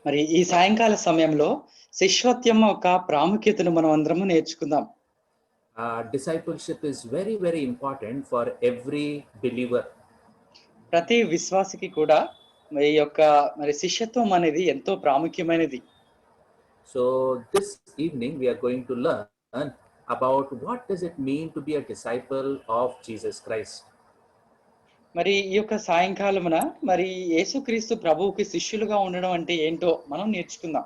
మరి ఈ సాయంకాల సమయంలో శిష్యత్వం యొక్క ప్రాముఖ్యతను మనం అందరము నేర్చుకుందాం. Discipleship is very, very important for every believer. ప్రతి విశ్వాసికి కూడా ఈ యొక్క మరి శిష్యత్వం అనేది ఎంతో ప్రాముఖ్యమైనది. So this evening we are going to learn about what does it mean to be a disciple of Jesus Christ. మరి ఈ యొక్క సాయంకాలమున మరి యేసుక్రీస్తు ప్రభువుకి శిష్యులుగా ఉండడం అంటే ఏంటో మనం నేర్చుకుందాం.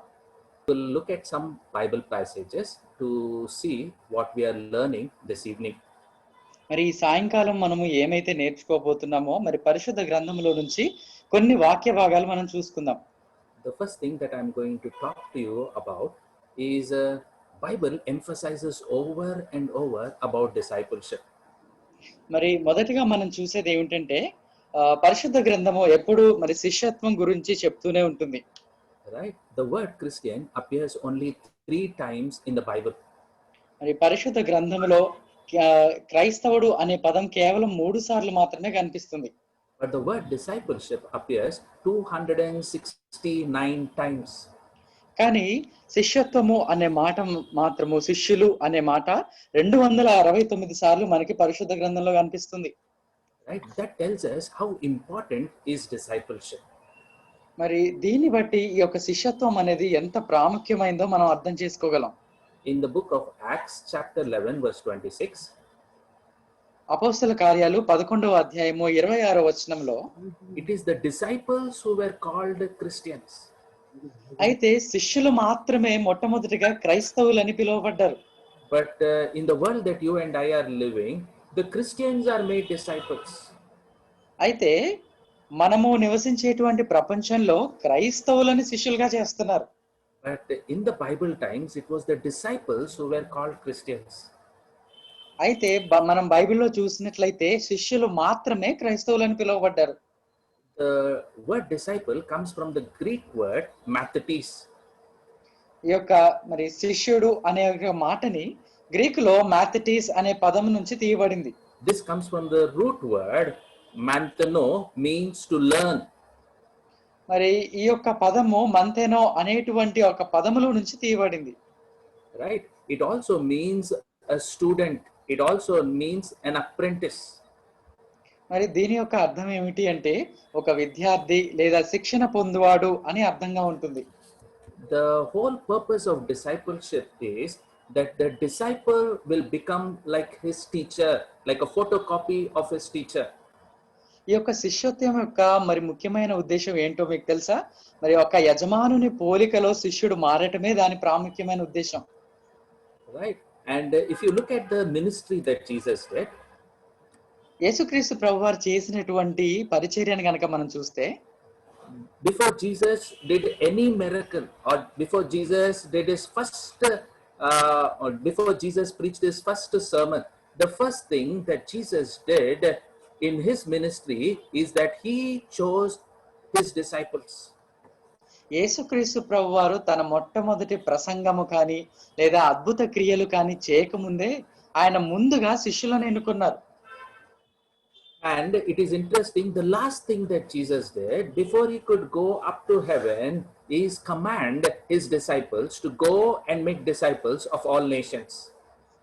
We'll look at some Bible passages to see what we are learning this evening. మరి ఈ సాయంకాలం మనము ఏమైతే నేర్చుకోబోతున్నామో మరి పరిశుద్ధ గ్రంథంలో నుంచి కొన్ని వాక్య భాగాలు మనం చూసుకుందాం. The first thing that I'm going to talk to you about is Bible emphasizes over and over about discipleship. మరి మొదటిగా మనం చూసేది ఏమిటంటే పరిశుద్ధ గ్రంథము ఎప్పుడు మరి శిష్యత్వం గురించి చెప్తూనే ఉంటుంది. Right? The word Christian appears only 3 times in the Bible. మరి పరిశుద్ధ గ్రంథములో క్రైస్తవుడు అనే పదం కేవలం 3 సార్లు మాత్రమే కనిపిస్తుంది. But the word discipleship appears 269 times. కానీ శిష్యత్వము అనే మాట మాత్రము శిష్యులు అనే మాట 269 సార్లు మనకి పరిశుద్ధ గ్రంథంలో కనిపిస్తుంది. Right? That tells us how important is discipleship. మరి దీన్ని బట్టి ఈ యొక్క శిష్యత్వం అనేది ఎంత ప్రాముఖ్యమైందో మనం అర్థం చేసుకోగలం. In the book of Acts chapter 11 verse 26, అపోస్తల కార్యాలు 11వ అధ్యాయము 26వ వచనంలో it is the disciples who were called Christians. అయితే శిష్యులు మాత్రమే మొట్టమొదటిగా క్రైస్తవులని పిలువబడ్డారు. But in the world that you and I are living, the Christians are made disciples. అయితే మనము నివసించేటువంటి ప్రపంచంలో క్రైస్తవులని శిష్యులుగా చేస్తున్నారు. But in the Bible times, it was the disciples who were called Christians. అయితే మనం బైబిల్లో చూసినట్లయితే శిష్యులు మాత్రమే క్రైస్తవులని పిలువబడ్డారు. The word disciple comes from the Greek word mathetes. ఈ యొక్క మరి శిష్యుడు అనే మాటని గ్రీకులో మ్యాథెటీస్ అనే పదం నుంచి తీయబడింది. This comes from the root word mantheno, means to learn. మరి ఈ యొక్క పదము మంతెనో అనేటువంటి ఒక పదములో నుంచి తీయబడింది. Right? It also means a student. It also means an apprentice. మరి దీని యొక్క అర్థం ఏమిటి అంటే ఒక విద్యార్థి లేదా శిక్షణ పొందువాడు అని అర్థంగా ఉంటుంది. The whole purpose of discipleship is that the disciple will become like his teacher, like a photocopy of his teacher. ఈ యొక్క శిష్యత్వం యొక్క మరి ముఖ్యమైన ఉద్దేశం ఏంటో మీకు తెలుసా? మరి ఒక యజమానుని పోలికలో శిష్యుడు మారటమే దాని ప్రాముఖ్యమైన ఉద్దేశం. Right? And if you look at the ministry that Jesus did, యేసుక్రీస్తు ప్రభువారు చేసినటువంటి పరిచర్యను గనక మనం చూస్తే, before Jesus did any miracle, or before Jesus did his first or before Jesus preached his first sermon, the first thing that Jesus did in his ministry is that he chose his disciples. యేసుక్రీస్తు ప్రభువారు తన మొట్టమొదటి ప్రసంగము కానీ లేదా అద్భుత క్రియలు కానీ చేయకముందే ఆయన ముందుగా శిష్యులను ఎన్నుకున్నారు. And it is interesting, the last thing that Jesus did before he could go up to heaven is command his disciples to go and make disciples of all nations.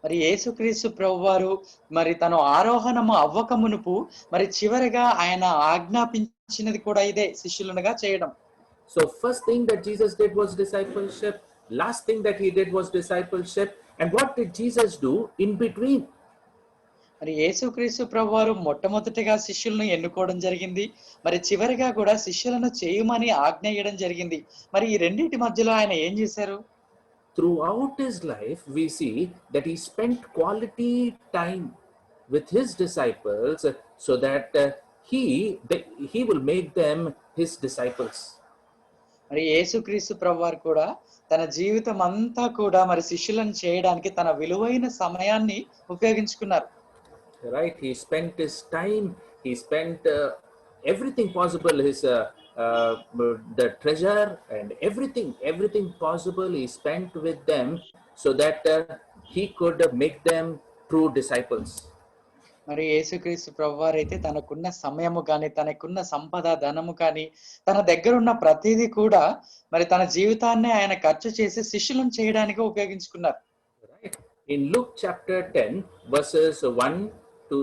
మరి యేసుక్రీస్తు ప్రభువారు మరి తను ఆరోహణము అవ్వకమునుపు మరి చివరిగా ఆయన ఆజ్ఞాపించినది కూడా ఇదే, శిష్యులనుగా చేయడం. So first thing that Jesus did was discipleship. Last thing that he did was discipleship. And what did Jesus do in between? మరి యేసుక్రీస్తు ప్రభువారు మొట్టమొదటిగా శిష్యులను ఎన్నుకోవడం జరిగింది. మరి చివరిగా కూడా శిష్యులను చేయమని ఆజ్ఞ ఇవ్వడం జరిగింది. మరి ఈ రెండింటి మధ్యలో ఆయన ఏం చేశారు? Throughout his life, we see that he spent quality time with his disciples so that he will make them his disciples. మరి యేసుక్రీస్తు ప్రభువారు కూడా తన జీవితం అంతా కూడా మరి శిష్యులను చేయడానికి తన విలువైన సమయాన్ని ఉపయోగించుకున్నారు. Right? He spent his time, he spent everything possible, his the treasure and everything possible he spent with them so that he could make them true disciples. మరి యేసుక్రీస్తు ప్రభువారైతే తనకున్న సమయము గాని, తనకున్న సంపద, ధనము కానీ, తన దగ్గరున్న ప్రతీదీ కూడా మరి తన జీవితాన్నే ఆయన ఖర్చు చేసి శిష్యులను చేయడానికే ఉపయోగించుకున్నారు. Right? In Luke chapter 10, verses 1 to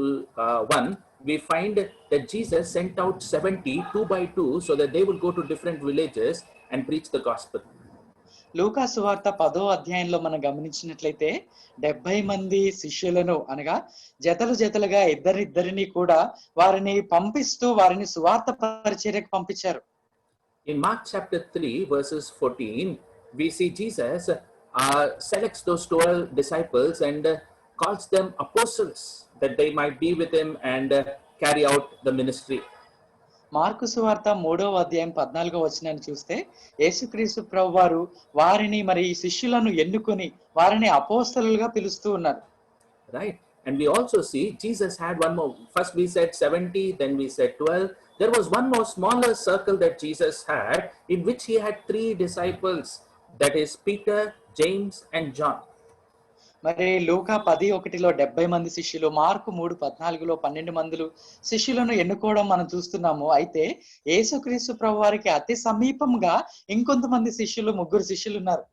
1, we find that Jesus sent out 70 two by two so that they will go to different villages and preach the gospel. లూకా సువార్త 10వ అధ్యాయంలో మనం గమనించినట్లయితే 70 మంది శిష్యులను అనగా జతలు జతలుగా ఇద్దరిద్దరిని కూడా వారిని పంపిస్తూ వారిని సువార్త పరిచర్యకు పంపించారు. In Mark chapter 3, verses 14, we see Jesus selects those 12 disciples and calls them apostles that they might be with him and carry out the ministry. Mark సువార్త 3వ అధ్యాయం 14వ వచనాన్ని చూస్తే యేసుక్రీస్తు ప్రభువారు వారిని మరి ఈ శిష్యులను ఎన్నుకొని వారిని అపోస్తలులుగా పిలుస్తూ ఉన్నారు. Right? And we also see Jesus had one more. First we said 70, then we said 12. There was one more smaller circle that Jesus had in which he had 3 disciples, that is Peter, James and John. మరి లూకా 10:1లో 70 మంది శిష్యులు, mark 3:14లో 12 మందులు శిష్యులను ఎన్నుకోవడం మనం చూస్తున్నాము. అయితే యేసుక్రీస్తు ప్రభువారికి అతి సమీపంగా ఇంకొంతమంది శిష్యులు, 3 శిష్యులు ఉన్నారు.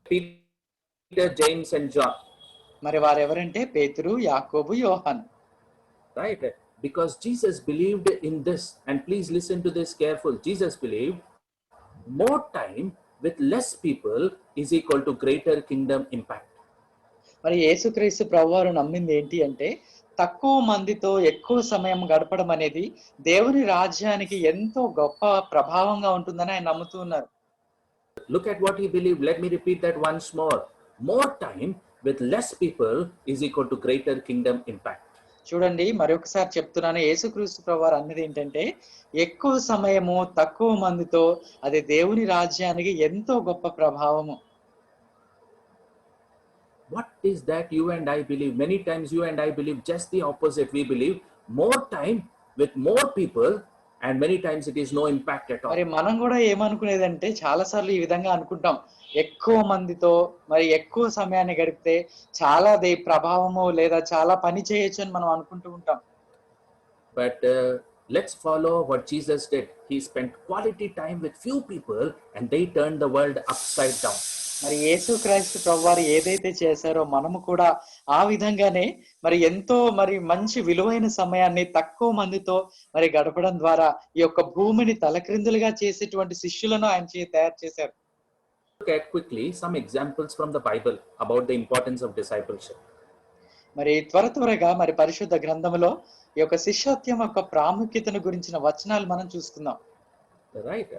Peter, James and John. మరి వారెవరంటే పేతురు, యాకోబు, యోహాను. Right? Because Jesus believed in this, and please listen to this careful. Jesus believed more time with less people is equal to greater kingdom impact. మరి యేసుక్రీస్తు ప్రభువారు నమ్మింది ఏంటి అంటే తక్కువ మందితో ఎక్కువ సమయం గడపడం అనేది దేవుని రాజ్యానికి ఎంతో గొప్ప ప్రభావంగా ఉంటుందని ఆయన నమ్ముతూ ఉన్నారు. Look at what he believed. Let me repeat that once more. More time with less people is equal to greater kingdom impact. చూడండి, మరొకసారి చెప్తున్నాను, యేసుక్రీస్తు ప్రభువారు అన్నది ఏంటంటే ఎక్కువ సమయము తక్కువ మందితో అది దేవుని రాజ్యానికి ఎంతో గొప్ప ప్రభావము. What is that you and I believe? Many times you and I believe just the opposite. We believe more time with more people, and many times it is no impact at all. మరి మనం కూడా ఏమనుకునేదంటే చాలా సార్లు ఈ విధంగా అనుకుంటాం, ఎక్కువ మందితో మరి ఎక్కువ సమయాన్ని గడిపితే చాలా ప్రభావము లేదా చాలా పని చేయొచ్చు అని మనం అనుకుంటూ ఉంటాం. But let's follow what Jesus did. He spent quality time with few people and they turned the world upside down. మరి యేసుక్రీస్తు ప్రభువారు ఏదైతే చేశారో మనము కూడా ఆ విధంగానే మరి ఎంతో మరి మంచి విలువైన సమయాన్ని తక్కువ మందితో మరి గడపడం ద్వారా ఈ యొక్క భూమిని తలక్రిందులుగా చేసేటువంటి శిష్యులను ఆయన తయారు చేశారు. Look at quickly some examples from the Bible about the importance of discipleship. మరి త్వరగా మరి పరిశుద్ధ గ్రంథములో ఈ యొక్క శిష్యత్వం యొక్క ప్రాముఖ్యతను గురించిన వచనాలు మనం చూసుకుందాం. Right?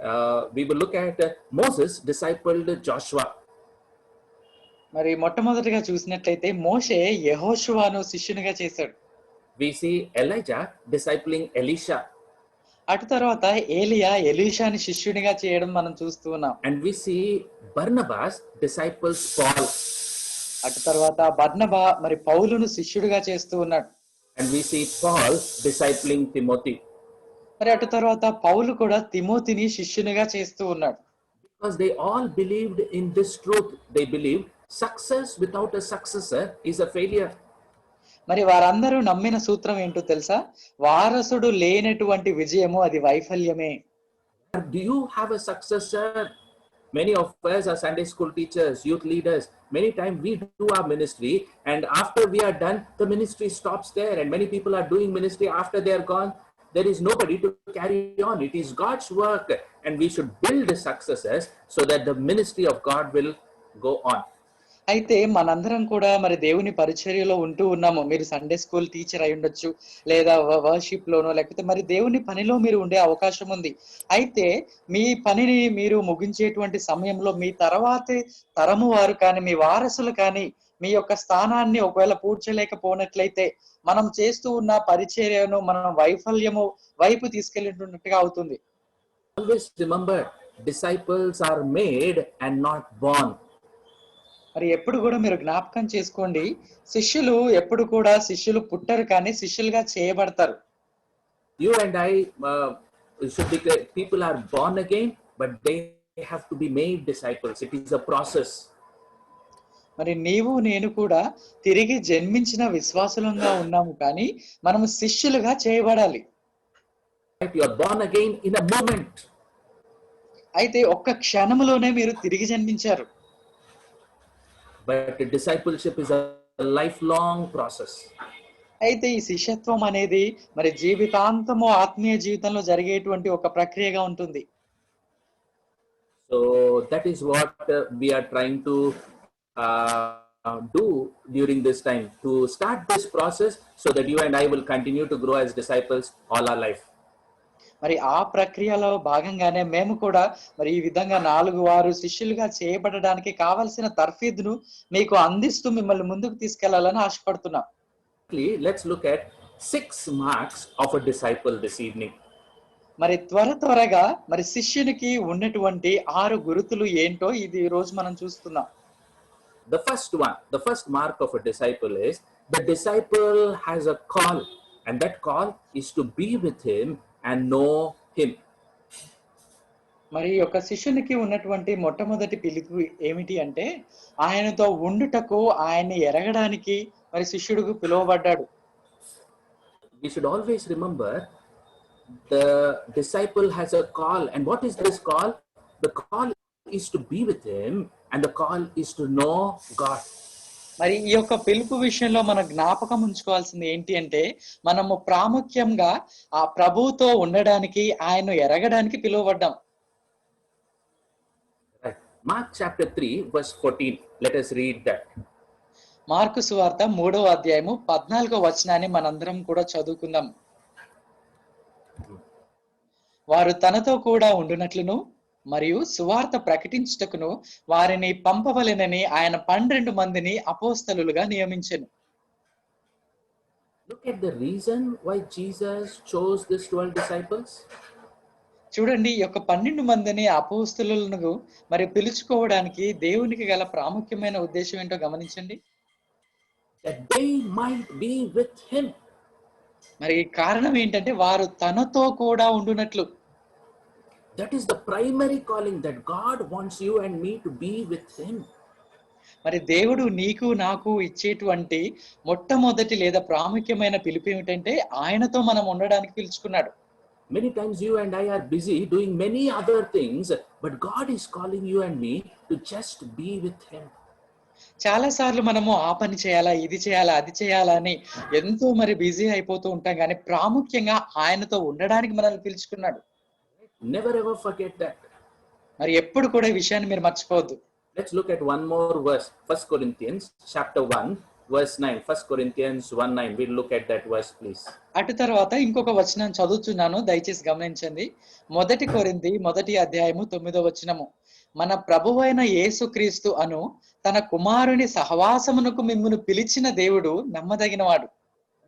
We will look at Moses discipled Joshua. మరి మొట్టమొదటిగా చూసినట్లయితే మోషే యెహోషువను శిష్యునిగా చేశాడు. We see Elijah discipling Elisha. అటు తర్వాత ఏలియా ఎలీషాని శిష్యునిగా చేయడం మనం చూస్తూ ఉన్నాం. And we see Barnabas disciples Paul. అటు తర్వాత బర్నబా మరి పౌలును శిష్యుడిగా చేస్తూ ఉన్నాడు. And we see Paul discipling Timothy. మరి అటు తర్వాత పౌలు కూడా తిమోతిని శిష్యునిగా చేస్తూ ఉన్నాడు. Because they all believed in this truth. They believed success without a successor is a failure. మరి వారందరూ నమ్మిన సూత్రం ఏంటో తెలుసా? వారసుడు లేనటువంటి విజయము అది వైఫల్యమే. Do you have a successor? Many of us are Sunday school teachers, youth leaders. Many times we do our ministry, and after we are done, the ministry stops there, and many people are doing ministry after they are gone. There is nobody to carry on. It is God's work, and we should build successors so that the ministry of God will go on. అయితే మనందరం కూడా మరి దేవుని పరిచర్యలో ఉంటూ ఉన్నాము. మీరు Sunday school teacher అయి ఉండొచ్చు, లేదా వర్షిప్ లోనో, లేకపోతే మరి దేవుని పనిలో మీరు ఉండే అవకాశం ఉంది. అయితే మీ పనిని మీరు ముగించేటువంటి సమయంలో మీ తర్వాతి తరము వారు కానీ మీ వారసులు కానీ మీ యొక్క స్థానాన్ని ఒకవేళ పూడ్చలేకపోనట్లయితే మనం చేస్తూ ఉన్న పరిచర్యను మనం వైఫల్యము వైపు తీసుకెళ్ళినట్టుగా అవుతుంది. Always remember, disciples are made and not born. మరి ఎప్పుడు కూడా మీరు జ్ఞాపకం చేసుకోండి, శిష్యులు ఎప్పుడు కూడా శిష్యులు పుట్టరు కానీ శిష్యులుగా చేయబడతారు. You and I should declare people are born again, but they have to be made disciples. It is a process. మరి నీవు నేను కూడా తిరిగి జన్మించిన విశ్వాసులంగా ఉన్నాము, కానీ మనము శిష్యులుగా చేయబడాలి. Right? You are born again in a moment. అయితే ఒక్క క్షణములోనే మీరు తిరిగి జన్మించారు. But discipleship is a lifelong process. అయితే ఈ శిష్యత్వం అనేది మరి జీవితాంతము ఆత్మీయ జీవితంలో జరిగేటువంటి ఒక ప్రక్రియగా ఉంటుంది. So that is what we are trying to do during this time, to start this process so that you and I will continue to grow as disciples all our life. మరి ఆ ప్రక్రియలో భాగంగానే మేము కూడా మరి ఈ విధంగా 4 వారు శిష్యులుగా చేయబడడానికి కావలసిన తర్ఫీదును మీకు అందిస్తూ మిమ్మల్ని ముందుకు తీసుకెళ్లాలని ఆశపడుతున్నాం. Let's look at 6 marks of a disciple this evening. మరి త్వరగా మరి శిష్యునికి ఉన్నటువంటి 6 గుర్తులు ఏంటో ఇది ఈ రోజు మనం చూస్తున్నాం. The first mark of a disciple is the disciple has a call, and that call is to be with him and know him. మరి ఒక శిష్యునికి ఉన్నటువంటి మొట్టమొదటి పిలుపు ఏమిటి అంటే ఆయనతో ఉండుటకు, ఆయన్ని ఎరగడానికి మరి శిష్యుడుకు పిలువబడ్డాడు. We should always remember the disciple has a call, and what is this call? The call is to be with him, and the call is to know God. మరి ఈ యొక్క పిలుపు విషయంలో మనం జ్ఞాపకం ఉంచుకోవాల్సింది ఏంటి అంటే మనము ప్రాముఖ్యంగా ఆ ప్రభువుతో ఉండడానికి, ఆయన్ను ఎరగడానికి పిలువబడ్డాం. Mark chapter 3 verse 14. Let us read that. Mark సువార్త 3వ అధ్యాయము 14వ వచనాన్ని మనందరం కూడా చదువుకుందాం. వారు తనతో కూడా ఉండునట్లును మరియు సువార్త ప్రకటించుటకును వారిని పంపవలెనని ఆయన 12 మందిని అపోస్తలులుగా నియమించెను. Look at the reason why Jesus chose these 12 disciples. చూడండి, ఈ యొక్క 12 మందిని అపోస్తలులను మరి పిలుచుకోవడానికి దేవునికి గల ప్రాముఖ్యమైన ఉద్దేశం ఏంటో గమనించండి. That they might be with him. మరి కారణం ఏంటంటే వారు తనతో కూడా ఉండునట్లు. That is the primary calling, that God wants you and me to be with him. మరి దేవుడు నీకు నాకు ఇచ్చేటువంటి మొట్టమొదటి లేదా ప్రాముఖ్యమైన పిలుపు ఏమిటంటే ఆయనతో మనం ఉండడానికి పిలుచుకున్నాడు. Many times you and I are busy doing many other things, but God is calling you and me to just be with him. చాలా సార్లు మనము ఆ పని చేయాలా, ఇది చేయాలా, అది చేయాలా అని ఎంతో మరి బిజీ అయిపోతూ ఉంటాం, కానీ ప్రాముఖ్యంగా ఆయనతో ఉండడానికి మనల్ని పిలుచుకున్నాడు. Never ever forget that. మరి ఎప్పుడు కూడా ఈ విషయాన్ని మీరు మర్చిపోవద్దు. Let's look at one more verse. 1 Corinthians chapter 1 verse 9. 1 Corinthians 1:9. We'll look at that verse, please. అటు తర్వాత ఇంకొక వచనం చదువుతున్నాను, దయచేసి గమనించండి. 1 కొరింథీ 1వ అధ్యాయము 9వ వచనము. మన ప్రభువైన యేసుక్రీస్తు అను తన కుమారుని సహవాసమునకు మిమ్మును పిలిచిన దేవుడు నమ్మదగినవాడు.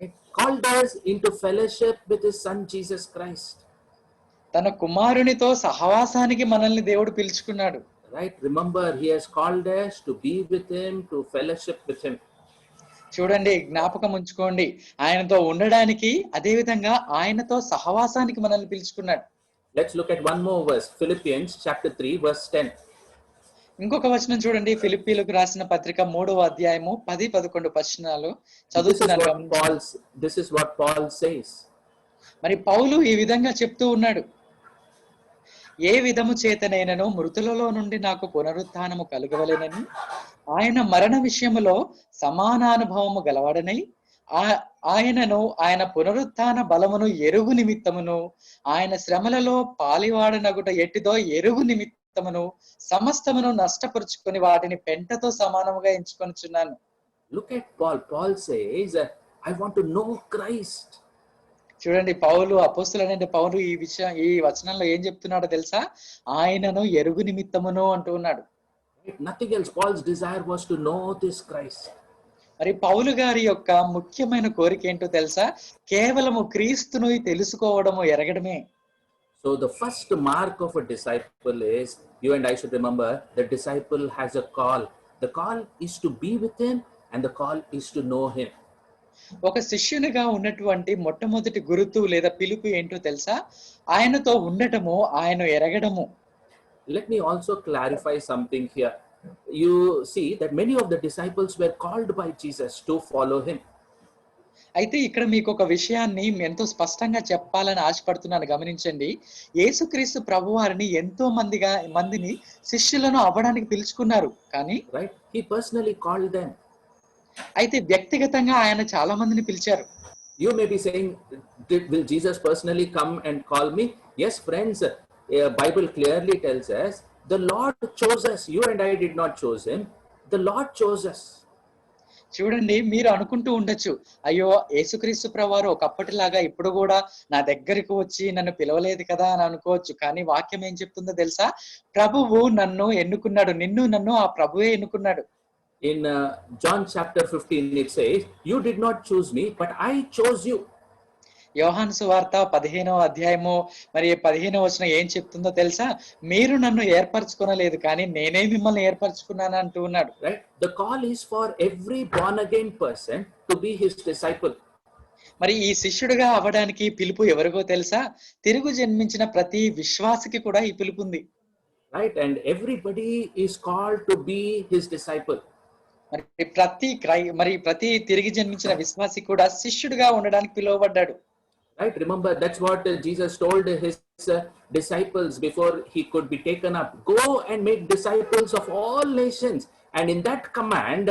It called us into fellowship with his son Jesus Christ. తన కుమారునితో సహవాసానికి మనల్ని దేవుడు పిలుచుకున్నాడు. Right? Remember, he has called us to be with him, to fellowship with him. చూడండి, జ్ఞాపకం ఉంచుకోండి, ఆయనతో ఉండడానికి, అదే విధంగా ఆయనతో సహవాసానికి మనల్ని పిలుచుకున్నాడు. Let's look at one more verse. Philippians chapter 3 verse 10. ఇంకొక వచనం చూడండి, ఫిలిప్పీలకు రాసిన పత్రిక 3వ అధ్యాయము 10-11 వచనాలు చదువుతున్నాను. This is what Paul says. మరి పౌలు ఈ విధంగా చెప్తూ ఉన్నాడు. ఏ విధము చేతనైనను మృతులలో నుండి నాకు పునరుత్థానము కలుగవలెనని, ఆయన మరణ విషయములో సమానానుభవము గలవాడనై, ఆయనను ఆయన పునరుత్థాన బలమును ఎరుగు నిమిత్తమును, ఆయన శ్రమలలో పాలివాడనగుట ఎట్టిదో ఎరుగు నిమిత్తమును సమస్తమును నష్టపరుచుకొని వాటిని పెంటతో సమానముగా ఎంచుకొనుచున్నాను. Look at Paul. Paul says, I want to know Christ. చూడండి, పౌలు అపోస్తలుడైన పౌలు ఈ వచనంలో ఏం చెప్తున్నాడో తెలుసా? ఆయనను ఎరుగు నిమిత్తమును అంటూ ఉన్నాడు. Nothing else. Paul's desire was to know this Christ. మరి పౌలు గారి యొక్క ముఖ్యమైన కోరిక ఏంటో తెలుసా? కేవలము క్రీస్తును తెలుసుకోవడము, ఎరగడమే. So the first mark of a disciple is, you and I should remember, the disciple has a call. The call is to be with him, and the call is to know him. ఒక శిష్యునిగా ఉన్నటువంటి మొట్టమొదటి గురుతు లేదా పిలుపు ఏంటో తెలుసా? ఆయనతో ఉండటము, ఆయన ఎరగడము. Let me also clarify something here. you see that many of the disciples were called by Jesus to follow him. అయితే ఇక్కడ మీకొక విషయాన్ని ఎంతో స్పష్టంగా చెప్పాలని ఆశపడుతున్నాను గమనించండి. యేసుక్రీస్తు ప్రభువారిని ఎంతో మందిని శిష్యులను అవ్వడానికి పిలుచుకున్నారు. కానీ Right? He personally called them. అయితే వ్యక్తిగతంగా ఆయన చాలా మందిని పిలిచారు. You may be saying, will Jesus personally come and call me? Yes, friends, Bible clearly tells us the Lord chose us. You and I did not choose him. The Lord chose us. చూడండి, మీరు అనుకుంటూ ఉండొచ్చు, అయ్యో యేసుక్రీస్తు ప్రభువారు ఒకప్పటిలాగా ఇప్పుడు కూడా నా దగ్గరికి వచ్చి నన్ను పిలవలేదు కదా అని అనుకోవచ్చు. కానీ వాక్యం ఏం చెప్తుందో తెలుసా? ప్రభువు నన్ను ఎన్నుకున్నాడు. నన్ను ఆ ప్రభువే ఎన్నుకున్నాడు. In John chapter 15, it says, you did not choose me, but I chose you. యోహాను సువార్త 15వ అధ్యాయము మరి 15వ వచనం ఏం చెప్తుందో తెలుసా? మీరు నన్ను ఏర్పరచుకోనలేదు, కానీ నేనే మిమ్మల్ని ఏర్పరచుకున్నాను అంటూ ఉన్నాడు. Right? The call is for every born again person to be his disciple. మరి ఈ శిష్యుడిగా అవ్వడానికి పిలుపు ఎవరికో తెలుసా? తిరుగు జన్మించిన ప్రతి విశ్వాసికి కూడా ఈ పిలుపు ఉంది. Right? And everybody is called to be his disciple. మరి ప్రతి తిరిగి జన్మించిన విశ్వాసి కూడా శిష్యుడిగా ఉండడానికి పిలువబడ్డాడు. Right? Remember, that's what Jesus told his disciples before he could be taken up. Go and make disciples of all nations. And in that command,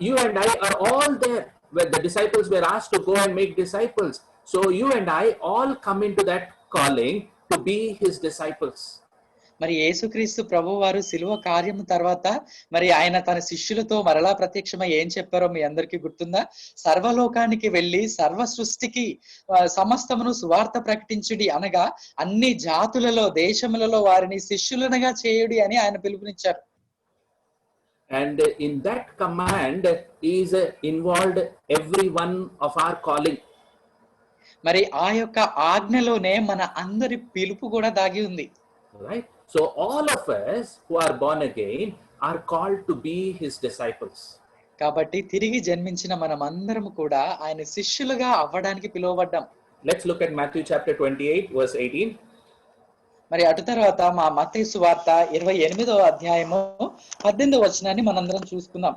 you and I are all there. Where the disciples were asked to go and make disciples. So you and I all come into that calling to be his disciples. మరి యేసుక్రీస్తు ప్రభువారు శిలువ కార్యము తర్వాత మరి ఆయన తన శిష్యులతో మరలా ప్రత్యక్షమై ఏం చెప్పారో మీ అందరికీ గుర్తుందా? సర్వలోకానికి వెళ్ళి సర్వ సృష్టికి సమస్తమును సువార్త ప్రకటించుడి, అనగా అన్ని జాతులలో దేశములలో వారిని శిష్యులనుగా చేయుడి అని ఆయన పిలుపునిచ్చారు. And in that command is involved every one of our calling. మరి ఆ యొక్క ఆజ్ఞలోనే మన అందరి పిలుపు కూడా దాగి ఉంది. Right? So all of us who are born again are called to be his disciples. కాబట్టి తిరిగి జన్మించిన మనమందరం కూడా ఆయన శిష్యులుగా అవ్వడానికి పిలువబడ్డాం. Let's look at Matthew chapter 28 verse 18. మరి అటు తర్వాత మా మత్తయి సువార్త 28వ అధ్యాయము 18వ వచనాన్ని మనందరం చూసుకుందాం.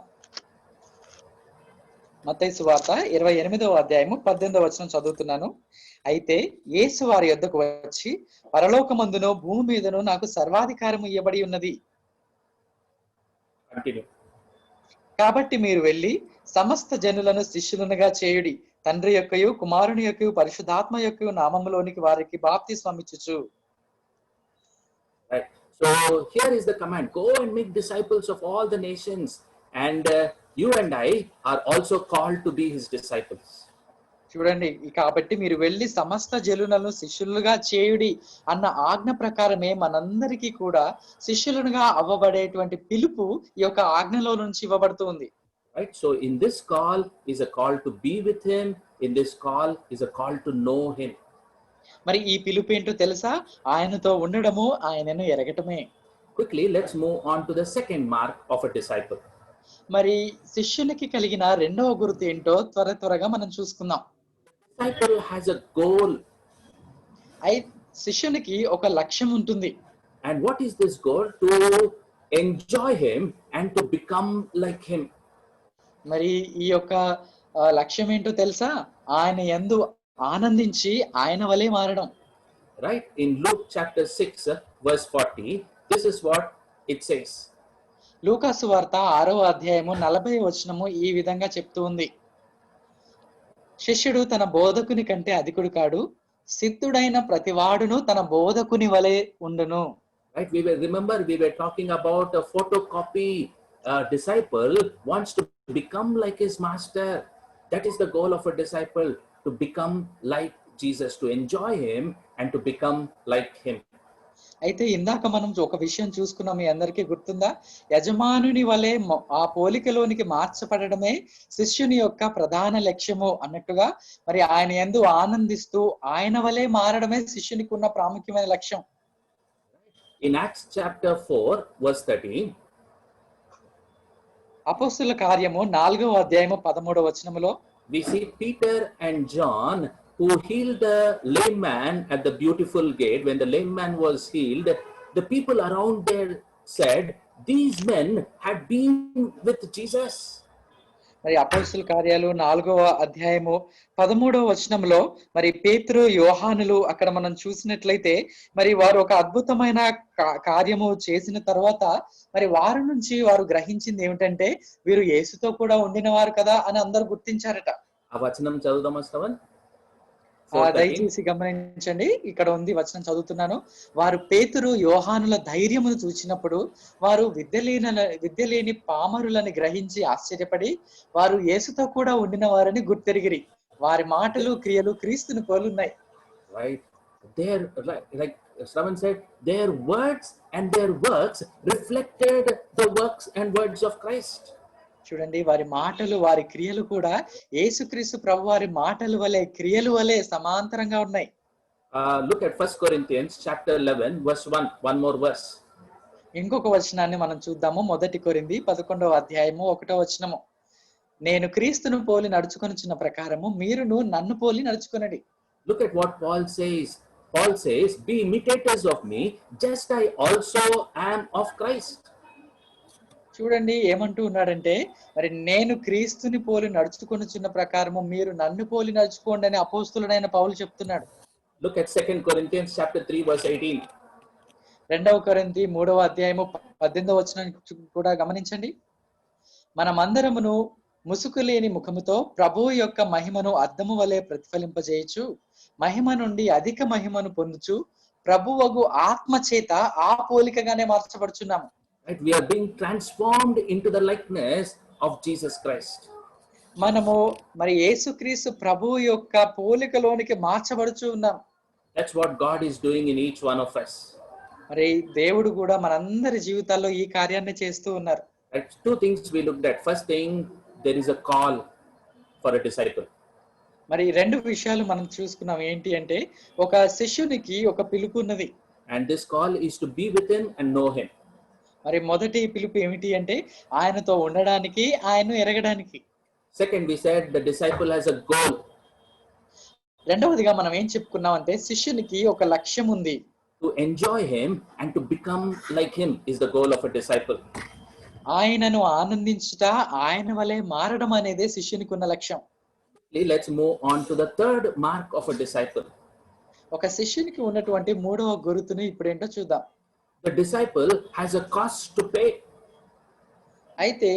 మత్తయి సువార్త 28వ అధ్యాయము 18వ వచనం చదువుతున్నాను. అయితే యేసు వారి యొద్దకు వచ్చి, పరలోకమందును భూమి మీదను నాకు సర్వాధికారము ఇవ్వబడి ఉన్నది. Continue. కాబట్టి మీరు వెళ్ళి సమస్త జనులను శిష్యులనుగా చేయుడి, తండ్రి యొక్కయు కుమారుని యొక్కయు పరిశుద్ధాత్మ యొక్కయు నామములోనికి వారికి బాప్తిస్మం ఇచ్చుచు. Right. So here is the command: go and make disciples of all the nations, and you and I are also called to be his disciples. చూడండి, కాబట్టి మీరు వెళ్ళి సమస్త జనులను శిష్యులుగా చేయుడి అన్న ఆజ్ఞ ప్రకారమే మనందరికీ కూడా శిష్యులుగా అవ్వబడేటువంటి పిలుపు ఈ యొక్క ఆజ్ఞలో నుంచి ఇవ్వబడుతుంది. Right? So in this call is a call to be with him. In this call is a call to know him. మరి ఈ పిలుపు ఏంటో తెలుసా? ఆయనతో ఉండడము, ఆయనను ఎరగటమే. Quickly, let's move on to the second mark of a disciple. మరి శిష్యునికి కలిగిన రెండవ గుర్తు ఏంటో త్వరగా మనం చూసుకుందాం. Disciple has a goal. శిష్యునికి ఒక లక్ష్యం ఉంటుంది. And what is this goal? To enjoy him and to become like him. మరి ఈ యొక్క లక్ష్యం ఏంటో తెలుసా? ఆయన యందు ఆనందించి ఆయన వలె మారడం. Right? In Luke chapter 6 verse 40, this is what it says. లూకాసు వార్త 6వ అధ్యాయము 40వ వచనము ఈ విధంగా చెప్తూ ఉంది. శిష్యుడు తన బోధకుని కంటే అధికుడు కాడు, సిద్ధుడైన ప్రతివాడును తన బోధకుని వలె ఉండును. Right? We were talking about a photocopy. Disciple wants to become like his master. That is the goal of a disciple, to become like Jesus, to enjoy him and to become like him. అయితే ఇందాక మనం ఒక విషయం చూసుకున్నాం, మీ అందరికీ గుర్తుందా? యజమానుని వలె ఆ పోలికలోనికి మార్చబడమే శిష్యుని యొక్క ప్రధాన లక్ష్యము అన్నట్టుగా, మరి ఆయన యందు ఆనందిస్తూ ఆయన వలె మారడమే శిష్యునికి ఉన్న ప్రాముఖ్యమైన లక్ష్యం. In Acts chapter 4 verse 13, అపోస్తుల కార్యము 4వ అధ్యాయము 13వ వచనములో we see Peter and John who healed the lame man at the beautiful gate. When the lame man was healed, the people around there said, these men had been with Jesus. మరి అపోస్తుల కార్యాలు 4వ అధ్యాయము 13వ వచనంలో మరి పేతురు యోహానులు అక్కడ మనం చూసినట్లయితే మరి వారు ఒక అద్భుతమైన కార్యము చేసిన తర్వాత మరి వారి నుంచి వారు గ్రహించింది ఏమిటంటే వీరు యేసుతో కూడా ఉండిన వారు కదా అని అందరూ గుర్తించారట. ఆ వచనం చదువుదామా శ్రవణ్? దయచేసి గమనించండి, ఇక్కడ ఉంది వచనం చదువుతున్నాను. వారు పేతురు యోహానుల ధైర్యమును చూచినప్పుడు వారు విద్య లేని పామరులని గ్రహించి ఆశ్చర్యపడి వారు యేసుతో కూడా ఉండిన వారని గుర్తెరిగిరి. వారి మాటలు క్రియలు క్రీస్తుని పోలున్నాయి. Right. Like Shravan said, their words and their works reflected the works and words of Christ. చూడండి, వారి మాటలు వారి క్రియలు కూడా యేసుక్రీస్తు ప్రభు వారి మాటలు వలె క్రియలు వలె సమాంతరంగా ఉన్నాయి. Look at 1 Corinthians chapter 11 verse 1. One more verse. ఇంకొక వచనాన్ని మనం చూద్దాము. 1 కొరింథీ 11వ అధ్యాయము 1వ వచనము. నేను క్రీస్తును పోలి నడుచుకొనుచున్న ప్రకారము మీరును నన్ను పోలి నడుచుకొనండి. Look at what Paul says. Paul says, be imitators of me, just I also am of Christ. చూడండి ఏమంటూ ఉన్నాడంటే, మరి నేను క్రీస్తుని పోలి నడుచుకొనుచున్న ప్రకారము మీరు నన్ను పోలి నడుచుకోండి అని అపోస్తులుడైన పౌలు చెప్తున్నాడు. Look at 2 Corinthians chapter 3 verse 18. 2వ కొరింథీ 3వ అధ్యాయము 18వ వచనాన్ని కూడా గమనించండి. మనమందరమును ముసుకు లేని ముఖముతో ప్రభువు యొక్క మహిమను అద్దము వలె ప్రతిఫలింపజేయచ్చు, మహిమ నుండి అధిక మహిమను పొందుచు ప్రభువగు ఆత్మ చేత ఆ పోలికగానే మార్చబడుచున్నాము. Right, we are being transformed into the likeness of Jesus Christ. మనము మరి యేసుక్రీస్తు ప్రభువు యొక్క పోలికలోనికి మార్చబడుచు ఉన్నాం. That's what God is doing in each one of us. మరి దేవుడు కూడా మనందరి జీవితాల్లో ఈ కార్యాన్ని చేస్తూ ఉన్నారు. Right, two things we looked at. First thing, there is a call for a disciple. మరి రెండు విషయాలు మనం చూసుకున్నాం. ఏంటి అంటే, ఒక శిష్యునికి ఒక పిలుపు ఉన్నది. And this call is to be with him and know him. మరి మొదటి పిలుపు ఏమిటి అంటే ఆయనతో ఉండడానికి, ఆయన్ను ఎరగడానికి. Second, we said the disciple has a goal. రెండవదిగా మనం ఏం చెప్పుకున్నాం అంటే శిష్యునికి ఒక లక్ష్యం ఉంది. To enjoy him and to become like him is the goal of a disciple. ఆయనను ఆనందించుట, ఆయన వలె మారడం అనేదే శిష్యునికి ఉన్న లక్ష్యం. Let's move on to the third mark of a disciple. ఒక శిష్యునికి ఉన్నటువంటి మూడవ గుర్తును ఇప్పుడేంటో చూద్దాం. The disciple has a cost to pay. అయితే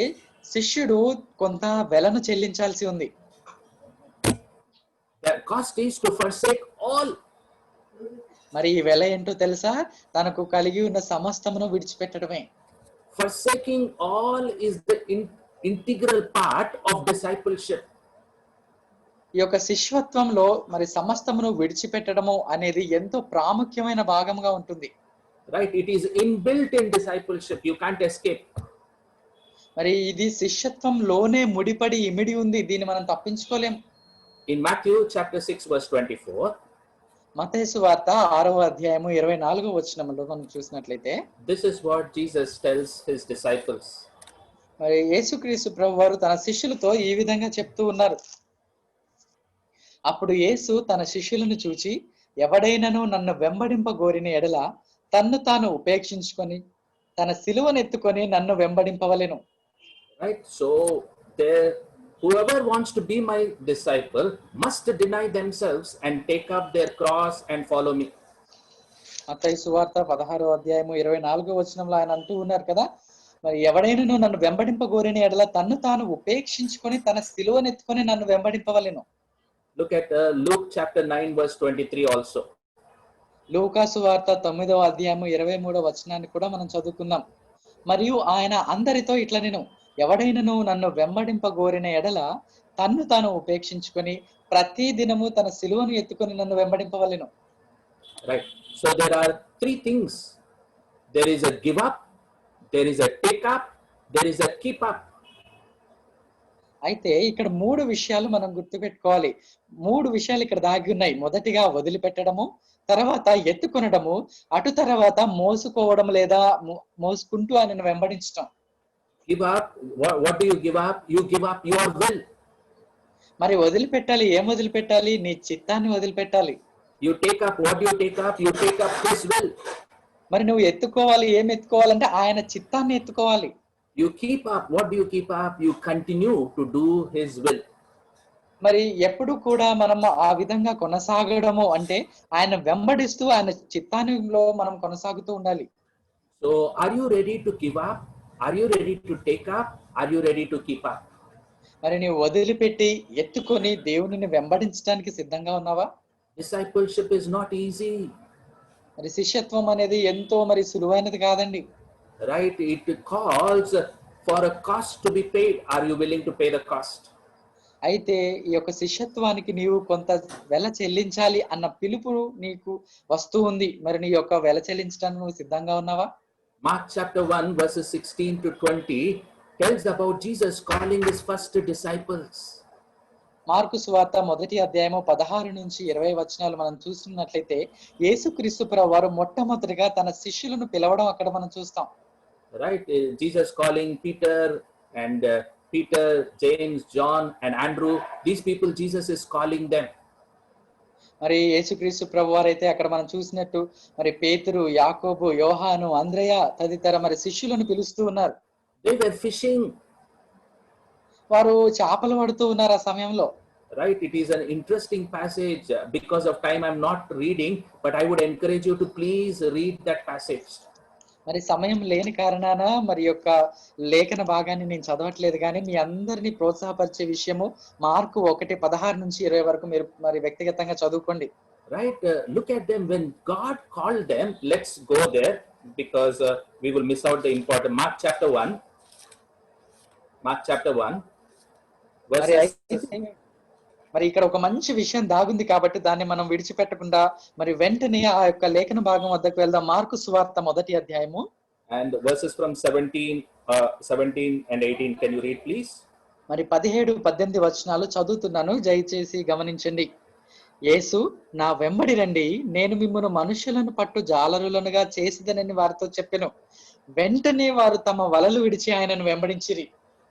శిష్యుడు కొంత వెలను చెల్లించాల్సి ఉంది. The cost is to forsake all. మరి ఈ వెల ఏంటో తెలుసా? తనకు కలిగి ఉన్న సమస్తమును విడిచిపెట్టడమే. Forsaking all is the integral part of discipleship. ఈ యొక్క శిష్యత్వంలో మరి సమస్తమును విడిచిపెట్టడము అనేది ఎంతో ప్రాముఖ్యమైన భాగంగా ఉంటుంది. Right, it is inbuilt in discipleship. You can't escape. మరి ఇది శిష్యత్వంలోనే ముడిపడి ఇమిడి ఉంది. దీన్ని మనం తప్పించుకోలేం. In Matthew chapter 6 verse 24, మత్తయి సువార్త 6వ అధ్యాయము 24వ వచనంలో మనం చూసినట్లయితే, this is what Jesus tells his disciples. మరి యేసుక్రీస్తు ప్రభువారు తన శిష్యులతో ఈ విధంగా చెప్తూ ఉన్నారు. అప్పుడు యేసు తన శిష్యులను చూచి, ఎవడైనను నన్ను వెంబడింపగోరిన ఎడల తన్ను తాను ఉపేక్షించుకొని తన సిలువనెత్తుకొని నన్ను వెంబడింపవలెను. Right, so whoever wants to be my disciple must deny themselves and take up their cross and follow me. మత్తయి సువార్త 16వ అధ్యాయము 24వ వచనంలో ఆయన అంటూ ఉన్నారు కదా, మరి ఎవడైనను నన్ను వెంబడింపగోరిన ఎడల తన్ను తాను ఉపేక్షించుకొని తన సిలువనెత్తుకొని నన్ను వెంబడింపవలెను. Look at Luke chapter 9 verse 23 also. లూకాసు వార్త 9వ అధ్యాయము 23వ వచనాన్ని కూడా మనం చదువుకుందాం. మరియు ఆయన అందరితో ఇట్లా, నేను ఎవడైనను నన్ను వెంబడింపగోరిన ఎడల తన్ను తాను ఉపేక్షించుకొని ప్రతి దినము తన సిలువను ఎత్తుకొని నన్ను వెంబడింపవలెను. Right, so there are three things. There is a give up, there is a take up, there is a keep up. అయితే ఇక్కడ మూడు విషయాలు మనం గుర్తుపెట్టుకోవాలి. మూడు విషయాలు ఇక్కడ దాగి ఉన్నాయి. మొదటిగా వదిలిపెట్టడము, తర్వాత ఎత్తుకొనడము, అటు తర్వాత మోసుకోవడం లేదా మోసుకుంటూ ఆయనను వెంబడించడం. Give up, what do you give up? You give up your will. మరి వదిలిపెట్టాలి. ఏం వదిలిపెట్టాలి? నీ చిత్తాన్ని వదిలిపెట్టాలి. You take up, what do you take up? You take up his will. మరి నువ్వు ఎత్తుకోవాలి, ఏం ఎత్తుకోవాలంటే ఆయన చిత్తాన్ని ఎత్తుకోవాలి. You keep up. What do you keep up? You continue to do His will. మరి ఎప్పుడు కూడా మనం ఆ విధంగా కొనసాగడము అంటే ఆయన వెంబడిస్తూ ఆయన చిత్తానిలో మనం కొనసాగుతూ ఉండాలి. So, are you ready to give up? Are you ready to take up? Are you ready to keep up? మరి నీవు వదిలిపెట్టి ఎత్తుకొని దేవునిని వెంబడించడానికి సిద్ధంగా ఉన్నావా? Discipleship is not easy, మరి శిష్యత్వం అనేది ఎంతో మరి సులువైనది కాదండి. right? It calls for a cost to be paid. Are you willing to pay the cost? అయితే ఈ యొక్క శిష్యత్వానికి నీవు కొంత వెల చెల్లించాలి అన్న పిలుపు నీకు వస్తూ ఉంది. మరి నీ యొక్క వెల చెల్లించడానికి నువ్వు సిద్ధంగా ఉన్నావా? Mark chapter 1 verses 16 to 20 tells about Jesus calling his first disciples. Mark సువార్త మొదటి అధ్యాయము 16 నుంచి 20 వచనాలు మనం చూస్తున్నట్లయితే యేసుక్రీస్తు ప్రభువారు మొట్టమొదటిగా తన శిష్యులను పిలవడం అక్కడ మనం చూస్తాం. Right? Jesus calling Peter, James, John and Andrew. These people Jesus is calling them. మరి యేసుక్రీస్తు ప్రభువారు అయితే అక్కడ మనం చూసినట్టు మరి పేతురు, యాకోబు, యోహాను, అంద్రయ తదితర మరి శిష్యులను పిలుస్తూ ఉన్నారు. They were fishing. వారు చేపలు పడుతూ ఉన్నారు ఆ సమయంలో. Right? It is an interesting passage. Because of time I'm not reading, but I would encourage you to please read that passage. మరి సమయం లేని కారణాన మరి యొక్క లేఖన భాగాన్ని నేను చదవట్లేదు, కానీ మీ అందరినీ ప్రోత్సాహపరిచే విషయము మార్కు 1:16 నుంచి 20 వరకు మీరు మరి వ్యక్తిగతంగా చదువుకోండి. Right? Look at them when God called them. Let's go there because we will miss out the important. Mark chapter 1. Mark chapter 1. మరి Verses, మరి ఇక్కడ ఒక మంచి విషయం దాగుంది కాబట్టి దాన్ని మనం విడిచిపెట్టకుండా మరి వెంటనే ఆ యొక్క లేఖన భాగం వద్దకు వెళ్దాం. మార్కు సువార్త మొదటి అధ్యాయము and verses from 17 and 18. Can you read, please? మరి 17-18 వచనాలు చదువుతున్నాను, దయచేసి గమనించండి. యేసు, నా వెంబడి రండి, నేను మిమ్మును మనుషులను పట్టు జాలరులనుగా చేసిదనని వారితో చెప్పెను. వెంటనే వారు తమ వలలు విడిచి ఆయనను వెంబడించిరి.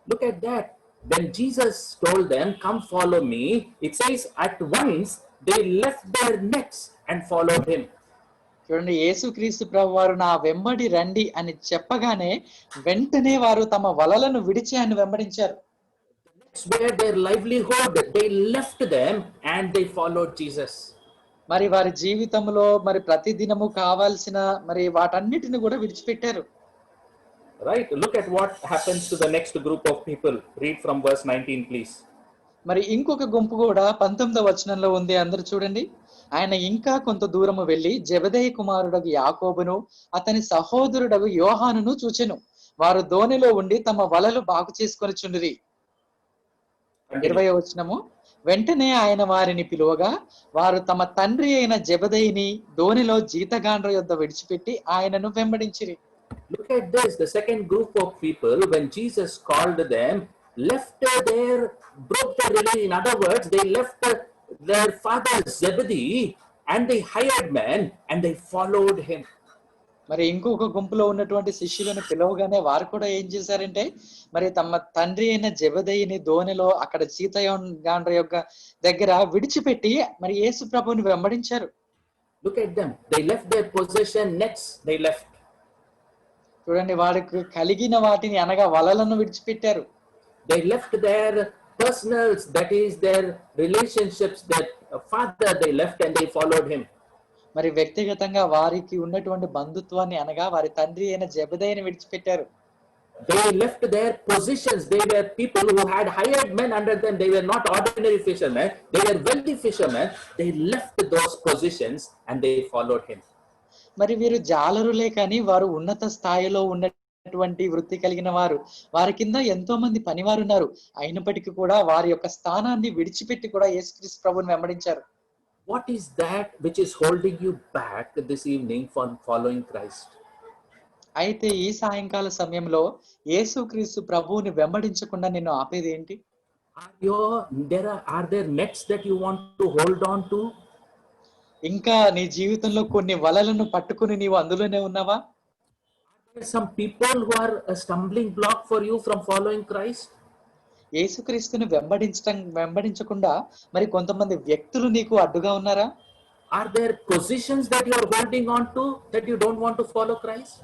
Look at that. When Jesus told them, "Come follow me," it says at once they left their nets and followed him. చూడండి, యేసుక్రీస్తు ప్రభువారు నా వెంబడి రండి అని చెప్పగానే వెంటనే వారు తమ వలలను విడిచి ఆయన వెంబడించారు. That's where their livelihood, they left them and they followed Jesus. మరి వారి జీవితంలో మరి ప్రతిదినము కావాల్సిన మరి వాటన్నిటిని కూడా విడిచిపెట్టారు. Right? Look at what happens to the next group of people. Read from verse 19, please. మరి ఇంకొక గుంపు కూడా 19వ వచనంలో ఉంది, అందరూ చూడండి. ఆయన ఇంకా కొంత దూరము వెళ్లి జెబెదయి కుమారుడగు యాకోబును అతని సహోదరుడగు యోహానును చూచెను. వారు దోణిలో ఉండి తమ వలలు బాగు చేసుకొనిచుండిరి. 20వ వచనము, వెంటనే ఆయన వారిని పిలువగా వారు తమ తండ్రి అయిన జెబెదయిని దోణిలో జీతగాండ్ర యొద్ద విడిచిపెట్టి ఆయనను వెంబడించిరి. Look at this. The second group of people, when Jesus called them, left broke their relation. In other words, they left their father Zebedee and they hired men and they followed him. మరి ఇంకొక గుంపులో ఉన్నటువంటి శిష్యులను పిలవగానే వారు కూడా ఏం చేశారంటే మరి తమ తండ్రి అయిన జెబెదయిని దోణిలో అక్కడ జీతగాండ్ర యొక్క దగ్గర విడిచిపెట్టి మరి యేసు ప్రభువుని వెంబడించారు. Look at them. They left their possession, nets, they left. చూడండి, వారికి కలిగిన వాటిని అనగా వలలను విడిచిపెట్టారు. They left their personals, that is their relationships, their father they left and they followed him. మరి వ్యక్తిగతంగా వారికి ఉన్నటువంటి బంధుత్వాన్ని అనగా వారి తండ్రి అయిన జెబెదయిని విడిచిపెట్టారు. They left their positions. They were people who had hired men under them. They were not ordinary fishermen. They were wealthy fishermen. They left those positions and they followed him. మరి వీరు జాలరులే కానీ వారు ఉన్నత స్థాయిలో ఉన్నటువంటి వృత్తి కలిగిన వారు. వారి కింద ఎంతో మంది పనివారు ఉన్నారు. అయినప్పటికీ కూడా వారి యొక్క స్థానాన్ని విడిచిపెట్టి కూడా యేసుక్రీస్తు ప్రభువుని వెంబడించారు. What is that which is holding you back this evening from following Christ? అయితే ఈ సాయంకాల సమయంలో యేసుక్రీస్తు ప్రభువుని వెంబడించకుండా నిన్ను ఆపేది ఏంటి? Are there nets that you want to hold on to? ఇంకా నీ జీవితంలో కొన్ని వలలను పట్టుకుని నీవు అందులోనే ఉన్నావా? Are there some people who are a stumbling block for you from following Christ? యేసుక్రీస్తుని వెంబడించకుండా మరి కొంతమంది వ్యక్తులు నీకు అడ్డుగా ఉన్నారా? Are there positions that you are holding on to that you don't want to follow Christ?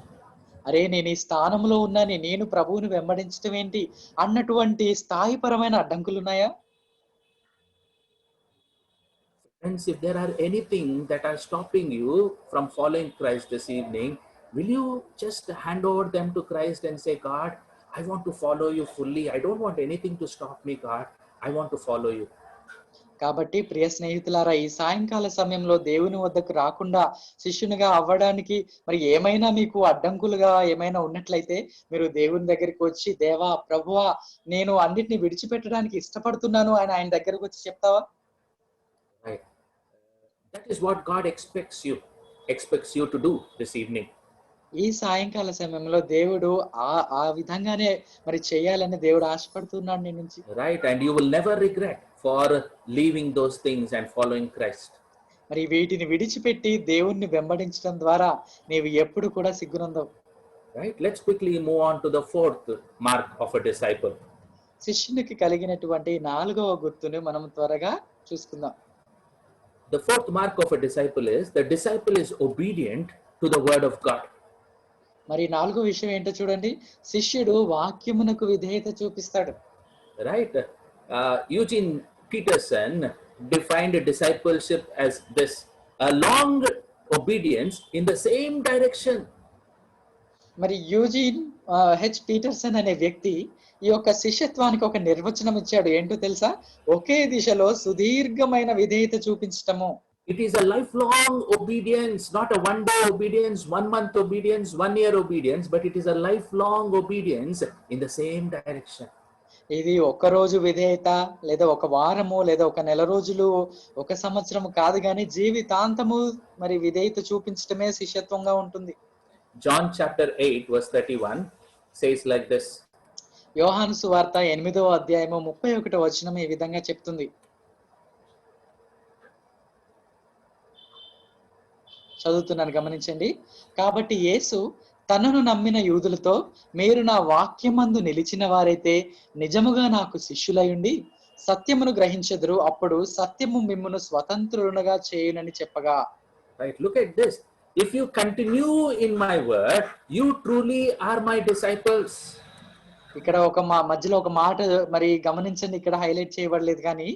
అరే నేను ఈ స్థానంలో ఉన్నాను, నేను ప్రభువుని వెంబడించడం ఏంటి అన్నటువంటి స్థాయిపరమైన అడ్డంకులున్నాయా? Friends, if there are anything that are stopping you from following Christ this evening, will you just hand over them to Christ and say, God, I want to follow you fully. I don't want anything to stop me, God. I want to follow you. కాబట్టి ప్రియ స్నేహితులారా, ఈ సాయంకాల సమయంలో దేవుని వద్దకు రాకుండా శిష్యునిగా అవ్వడానికి మరి ఏమైనా మీకు అడ్డంకులుగా ఏమైనా ఉన్నట్లయితే మీరు దేవుని దగ్గరికి వచ్చి, దేవా ప్రభువా నేను అన్నిటిని విడిచిపెట్టడానికి ఇష్టపడుతున్నాను అని ఆయన దగ్గరకు వచ్చి చెప్తావా? Right. That is what God expects you to do this evening. ఈ సాయంకాల సమయంలో దేవుడు ఆ ఆ విధంగానే మరి చేయాలని దేవుడు ఆశపడుతున్నాడు నీ నుంచి. Right. And you will never regret for leaving those things and following Christ. మరి వీటిని విడిచిపెట్టి దేవుణ్ణి వెంబడించడం ద్వారా నీవు ఎప్పుడు కూడా సిగ్గునందవు. Right. Let's quickly move on to the fourth mark of a disciple. శిష్యునికి కలిగినటువంటి 4వ గుర్తుని మనం త్వరగా చూసుకుందాం. The fourth mark of a disciple is the disciple is obedient to the word of God. మరి 4వ విషయం ఏంటో చూడండి, శిష్యుడు వాక్యమునకు విధేయత చూపిస్తాడు. Right. Eugene Peterson defined discipleship as this: a long obedience in the same direction. మరి యూజీన్ పీటర్సన్ అనే వ్యక్తి ఈ యొక్క శిష్యత్వానికి ఒక నిర్వచనం ఇచ్చాడు. ఏంటో తెలుసా? ఒకే దిశలో సుదీర్ఘమైన విధేయత చూపించటము. It is a lifelong obedience, not a one-day obedience, 1 month obedience, 1 year obedience, but it is a lifelong obedience in the same direction. ఇది ఒక రోజు విధేయత, లేదా ఒక వారము, లేదా ఒక నెల రోజులు, ఒక సంవత్సరము కాదు కానీ జీవితాంతము మరి విధేయత చూపించటమే శిష్యత్వంగా ఉంటుంది. John chapter 8 verse 31 says like this. యోహాను సువార్త 8వ అధ్యాయము 31వ వచనం ఈ విధంగా చెప్తుంది. చదువుతున్నాను, గమనించండి. కాబట్టి యేసు తనను నమ్మిన యూదులతో, మీరు నా వాక్యమందు నిలిచిన వారైతే నిజముగా నాకు శిష్యులయుండి సత్యమును గ్రహించెదరు, అప్పుడు సత్యము మిమ్మును స్వతంత్రులుగా చేయునని చెప్పగా. Right, look at this. If you continue in my word, you truly are my disciples. ఇక్కడ మధ్యలో ఒక మాట మరి గమనించండి, ఇక్కడ హైలైట్ చేయబడలేదు కానీ,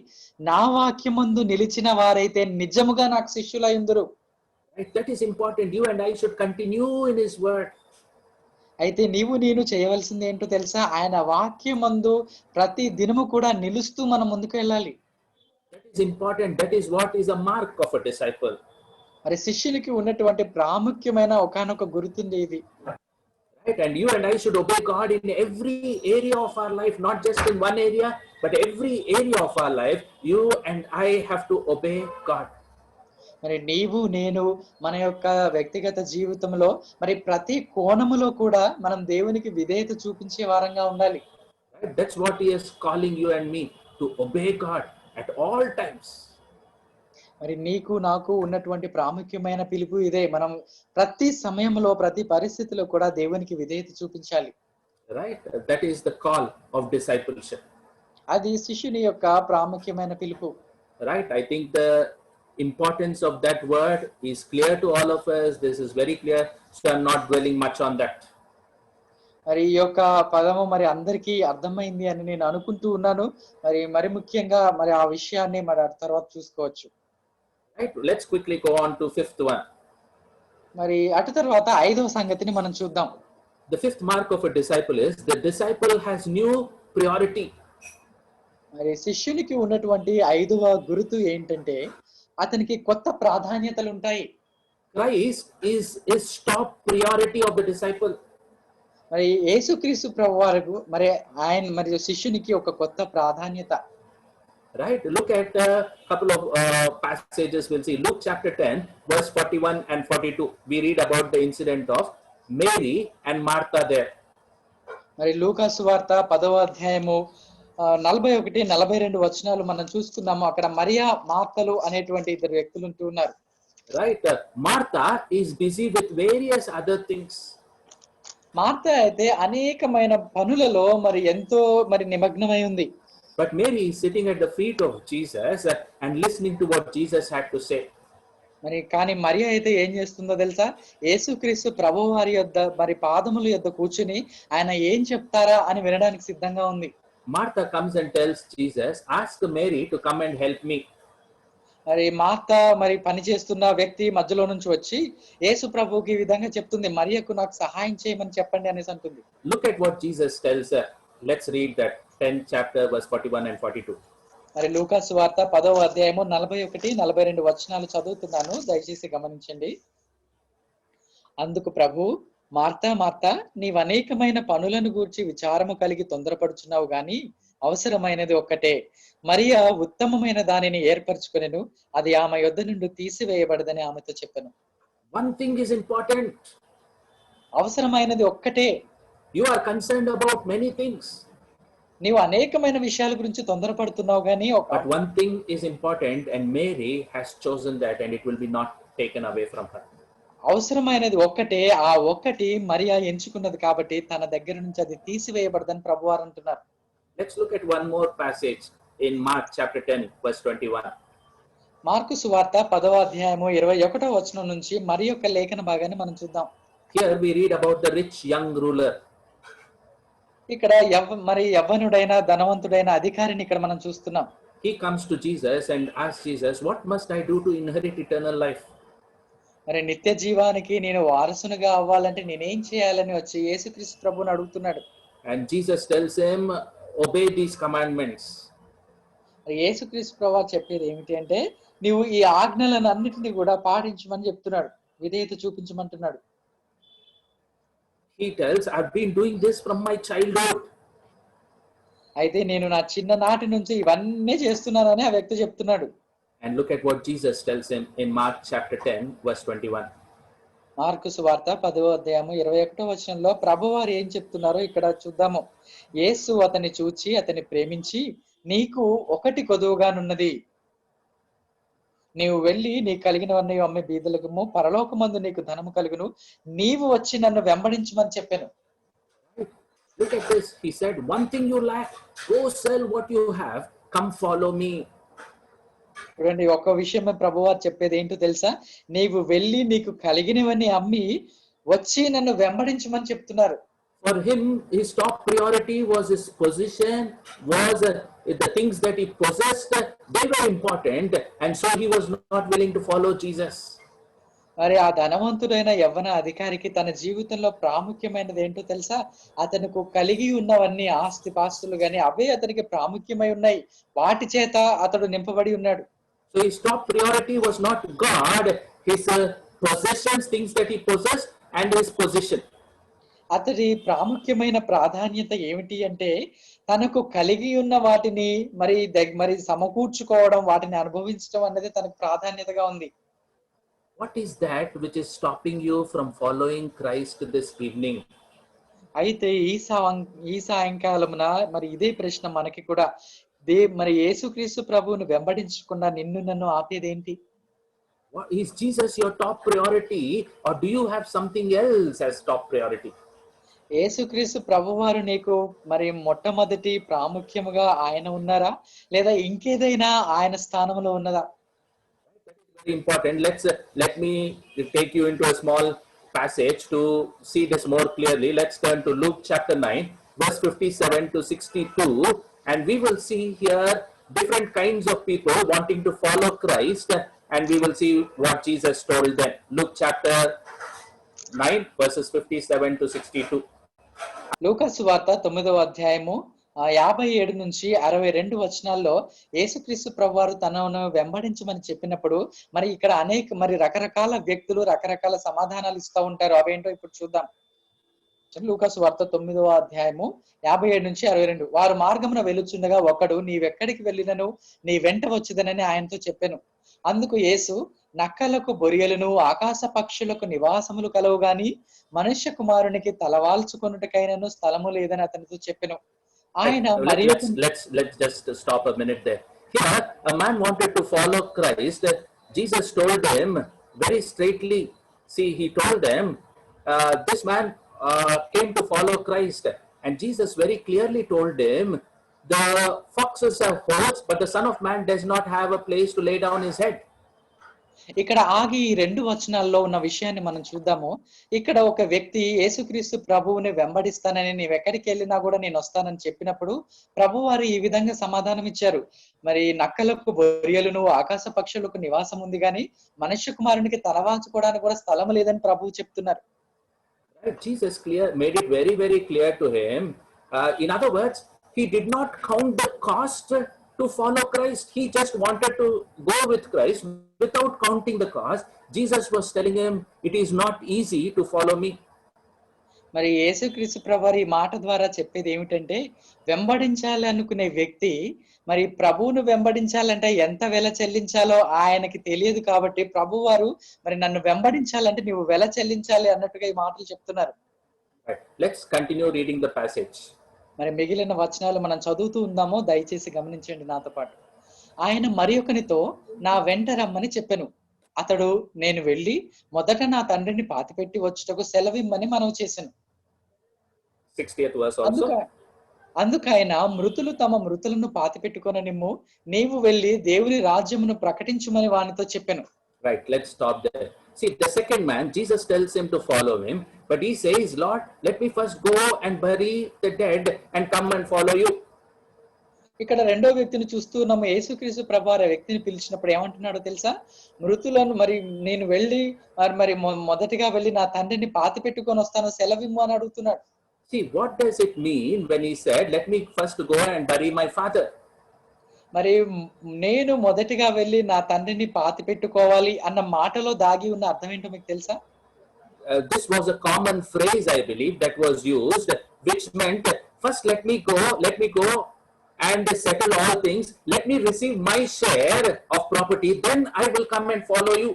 నా వాక్యమందు నిలిచిన వారైతే నిజముగా నాకు శిష్యులయుందురు. Right, that is important. You and I should continue in his word. అయితే నీవు నేను చేయవలసింది ఏంటో తెలుసా? ఆయన వాక్యమందు ప్రతి దినము కూడా నిలుస్తూ మనం ముందుకు వెళ్ళాలి. That is important. That is what is a mark of a disciple. మరి శిష్యునికి ఉన్నటువంటి ప్రాముఖ్యమైన ఒకానొక గుర్తుంది ఇది. Right, and you and I should obey God in every area of our life, not just in one area, but every area of our life. You and I have to obey God. మరి నీవు నేను మన యొక్క వ్యక్తిగత జీవితంలో మరి ప్రతి కోణములో కూడా మనం దేవునికి విధేయత చూపించే వారంగా ఉండాలి. Right? That's what he is calling you and me, to obey God at all times. మరి నీకు నాకు ఉన్నటువంటి ప్రాముఖ్యమైన పిలుపు ఇదే. మనం ప్రతి సమయంలో ప్రతి పరిస్థితిలో కూడా దేవునికి విధేయత చూపించాలి. Right? That is the call of discipleship. అది శిష్యుని యొక్క ప్రాముఖ్యమైన పిలుపు. Right? I think the importance of that word is clear to all of us. This is very clear, so I'm not dwelling much on that. మరి ఈ యొక్క పదము మరి అందరికీ అర్థమైంది అని నేను అనుకుంటూ ఉన్నాను. మరి ముఖ్యంగా మరి ఆ విషయాన్ని మరి తర్వాత చూసుకోవచ్చు. Right? Let's quickly go on to fifth one. మరి అటు తర్వాత 5వ సంగతిని మనం చూద్దాం. The fifth mark of a disciple is the disciple has new priority. మరి శిష్యునికి ఉన్నటువంటి 5వ గుర్తు ఏంటంటే అతనికి కొత్త ప్రాధాన్యతలు ఉంటాయి. Christ is top priority of the disciple. మరి యేసుక్రీస్తు ప్రభువారు మరి ఆయన మరి శిష్యునికి ఒక కొత్త ప్రాధాన్యత. Right? Look at a couple of passages. We'll see Luke chapter 10 verse 41 and 42. We read about the incident of Mary and Martha there. మరి లూకా సువార్త 10వ అధ్యాయము 41, 42 వచనాలు మనం చూస్తున్నాము. అక్కడ మరియా మార్తలు అనేటువంటి ఇద్దరు వ్యక్తులు ఉంటూ ఉన్నారు. Right? Martha is busy with various other things. Martha అయితే అనేకమైన పనులలో మరి ఎంతో మరి నిమగ్నమై ఉంది. But Mary is sitting at the feet of Jesus and listening to what Jesus had to say. మరి కానీ మరియ అయితే ఏం చేస్తుందో తెలుసా? యేసుక్రీస్తు ప్రభువారి యొద్ద మరి పాదముల యొద్ద కూర్చొని ఆయన ఏం చెప్తారా అని వినడానికి సిద్ధంగా ఉంది. Martha comes and tells Jesus, ask Mary to come and help me. మరి మార్త మరి పని చేస్తున్న వ్యక్తి మధ్యలో నుంచి వచ్చి యేసు ప్రభువుకి ఈ విధంగా చెప్తుంది, మరియకు నాకు సహాయం చేయమని చెప్పండి అనేసి అంటుంది. Look at what Jesus tells her. Let's read that 10th chapter, verse 41 and 42. మరి లూకా సువార్త 10వ అధ్యాయము 41, 42 వచనాలు చదువుతున్నాను, దయచేసి గమనించండి. అందుకు ప్రభు, మార్తా మార్తా, నీవు అనేకమైన పనులను గూర్చి విచారము కలిగి తొందరపడుచున్నావు గాని అవసరమైనది ఒక్కటే. మరియా ఉత్తమమైన దానిని ఏర్పరచుకొనెను, అది ఆమె యొద్ద నుండి తీసివేయబడదని ఆమెతో చెప్పెను. One thing is important. అవసరమైనది ఒక్కటే. You are concerned about many things, నీవు అనేకమైన విషయాల గురించి తొందరపడుతున్నావు గాని but one thing is important, and Mary has chosen that, and it will be not taken away from her. అవసరమైనది ఒక్కటే. ఆ ఒక్కటి మరియా ఎంచుకున్నది కాబట్టి తన దగ్గర నుంచి అది తీసివేయబడదని ప్రభువారు అంటున్నారు. Let's look at one more passage in Mark chapter 10, verse 21. Mark సువార్త 10వ అధ్యాయము 21వ వచనం నుంచి మరి యొక్క లేఖన భాగాన్ని మనం చూద్దాం. Here we read about the rich young ruler. ఇక్కడ మరి యవ్వనుడైన ధనవంతుడైన అధికారిని ఇక్కడ మనం చూస్తున్నాం. He comes to Jesus and asks Jesus, what must I do to inherit eternal life? మరి నిత్య జీవానికి నేను వారసునిగా అవ్వాలంటే నేనేం చేయాలని వచ్చి యేసుక్రీస్తు ప్రభువుని అడుగుతున్నాడు. And Jesus tells him, obey these commandments. మరి యేసుక్రీస్తు ప్రభువు చెప్పేది ఏమిటి అంటే, నీవు ఈ ఆజ్ఞలను అన్నిటిని కూడా పాటించమని చెప్తున్నాడు, విధేయత చూపించమంటున్నాడు. He tells, I've been doing this from my childhood. అయితే నేను నా చిన్ననాటి నుంచి ఇవన్నీ చేస్తున్నానని ఆ వ్యక్తి చెప్తున్నాడు. And look at what Jesus tells him in Mark chapter 10, verse 21. Mark సువార్త 10వ అధ్యాయము 21వ వచనంలో ప్రభువారు ఏం చెప్తున్నారో ఇక్కడ చూద్దాము. యేసు అతన్ని చూచి అతన్ని ప్రేమించి, నీకు ఒకటి కొదువుగానున్నది, నీవు వెళ్ళి నీకు కలిగినవన్నీ అమ్మి బీదలకుము, పరలోకమందు నీకు ధనము కలుగును, నీవు వచ్చి నన్ను వెంబడించమని చెప్పాను. Look at this. He said, one thing you lack, go sell what you have, come follow me. చూడండి, ఒక విషయం ప్రభువారు చెప్పేది ఏంటో తెలుసా? నీవు వెళ్ళి నీకు కలిగినవన్నీ అమ్మి వచ్చి నన్ను వెంబడించమని చెప్తున్నారు. For him, his top priority was his position, was the things that he possessed, they were important, and so he was not willing to follow Jesus. మరి ఆ ధనవంతుడైన యవ్వన అధికారికి తన జీవితంలో ప్రాముఖ్యమైనది ఏంటో తెలుసా? అతనికి కలిగి ఉన్నవన్నీ ఆస్తి పాస్తులు గాని అవే అతనికి ప్రాముఖ్యమై ఉన్నాయి, వాటి చేత అతడు నింపబడి ఉన్నాడు. So his top priority was not God, his possessions, things that he possessed, and his position. అతడి ప్రాముఖ్యమైన ప్రాధాన్యత ఏమిటి అంటే, తనకు కలిగి ఉన్న వాటిని మరి సమకూర్చుకోవడం, వాటిని అనుభవించడం అనేది తనకు ప్రాధాన్యతగా ఉంది. What is that which is stopping you from following Christ this evening? అయితే ఈ సాయంకాలమున మరి ఇదే ప్రశ్న మనకి కూడా, మరి యేసుక్రీస్తు ప్రభువుని వెంబడించకుండా నిన్ను నన్ను ఆపేదేంటి? Is Jesus your top priority, or do you have something else as top priority? యేసుక్రీస్తు ప్రభువారు నీకు మరి మొట్టమొదటి ప్రాముఖ్యముగా ఆయన ఉన్నారా, లేదా ఇంకేదైనా ఆయన స్థానంలో ఉన్నదా? Very important. Let me take you into a small passage to see this more clearly. Let's turn to Luke chapter 9, verse 57 to 62, and we will see here different kinds of people wanting to follow Christ, and we will see what Jesus told them. Luke chapter 9, verses 57 to 62. లూకా సువార్త 9వ అధ్యాయము 57 నుంచి 62 వచనాల్లో యేసుక్రీస్తు ప్రభువారు తనను వెంబడించమని చెప్పినప్పుడు మరి ఇక్కడ రకరకాల వ్యక్తులు రకరకాల సమాధానాలు ఇస్తూ ఉంటారు. అవేంటో ఇప్పుడు చూద్దాం. లూకా సువార్త 9వ అధ్యాయము 57 నుంచి 62. వారు మార్గమున వెలుచుండగా ఒకడు, నీవెక్కడికి వెళ్ళినను నీ వెంట వచ్చేదనని ఆయనతో చెప్పెను. అందుకు యేసు, నక్కలకు బొరియలను ఆకాశ పక్షులకు నివాసములు కలవు గాని మనుష్య కుమారునికి తలవాల్చుకొనుటకైనను స్థలము లేదని అతనితో చెప్పెను. ఆయన let's just stop a minute there. Here a man wanted to follow Christ. Jesus told them very straightly. See, he told them this man came to follow Christ, and Jesus very clearly told him, the foxes have holes, but the Son of Man does not have a place to lay down his head. ఇక్కడ ఆగి ఈ 2 వచనాల్లో ఉన్న విషయాన్ని మనం చూద్దాము. ఇక్కడ ఒక వ్యక్తి యేసుక్రీస్తు ప్రభువుని వెంబడిస్తానని నీవెక్కడికెళ్ళినా గూడా నేనొస్తానని చెప్పినప్పుడు ప్రభువారు ఈ విధంగా సమాధానం ఇచ్చారు. మరి నక్కలకు బొరియలును, ఆకాశ పక్షులకు నివాసం ఉంది గాని మనుష్య కుమారునికి తలవాల్చుకోవడానికి కూడా స్థలం లేదని ప్రభువు చెప్తున్నారు. Right? Jesus made it very, very clear to him. In other words, he did not count the cost to follow Christ. He just wanted to go with Christ without counting the cost. Jesus was telling him, it is not easy to follow me. మరి యేసుక్రీస్తు ప్రభువారు ఈ మాట ద్వారా చెప్పేది ఏమిటంటే, వెంబడించాలి అనుకునే వ్యక్తి మరి ప్రభువును వెంబడించాలంటే ఎంత వెల చెల్లించాలో ఆయనకి తెలియదు కాబట్టి ప్రభువారు మరి నన్ను వెంబడించాలంటే నువ్వు వెల చెల్లించాలి అన్నట్టుగా ఈ మాటలు చెప్తున్నారు. Right. Let's continue reading the passage. మరి మిగిలిన వచనాలు మనం చదువుతూ ఉందాము, దయచేసి గమనించండి నాతో పాటు. ఆయన మరి ఒకనితో నా వెంట రమ్మని చెప్పెను. అతడు నేను వెళ్ళి మొదట నా తండ్రిని పాతిపెట్టి వచ్చుటకు సెలవిమ్మని మనవి చేసెను. 60th verse also. అందుకైన మృతులు తమ మృతులను పాతిపెట్టుకొననిమ్ము, నీవు వెళ్ళి దేవుని రాజ్యమును ప్రకటించుమని వానితో చెప్పెను. Right, let's stop there. See, the second man, Jesus tells him to follow him, but he says, Lord, let me first go and bury the dead and come and follow you. ఇక్కడ రెండో వ్యక్తిని చూస్తూ ఉన్నాము. యేసుక్రీస్తు ప్రభువారు ఆ వ్యక్తిని పిలిచినప్పుడు ఏమంటున్నాడో తెలుసా? మృతులను మరి నేను వెళ్ళి మరి మొదటిగా వెళ్ళి నా తండ్రిని పాతిపెట్టుకొని వస్తాను, సెలవిమ్ము అని అడుగుతున్నాడు. See, what does it mean when he said, let me first go and bury my father? మరి నేను మొదటిగా వెళ్ళి నా తండ్రిని పాతిపెట్టుకోవాలి అన్న మాటలో దాగి ఉన్న అర్థం ఏంటో మీకు తెలుసా? This was a common phrase, I believe, that was used, which meant, first let me go and settle all things, let me receive my share of property, then I will come and follow you.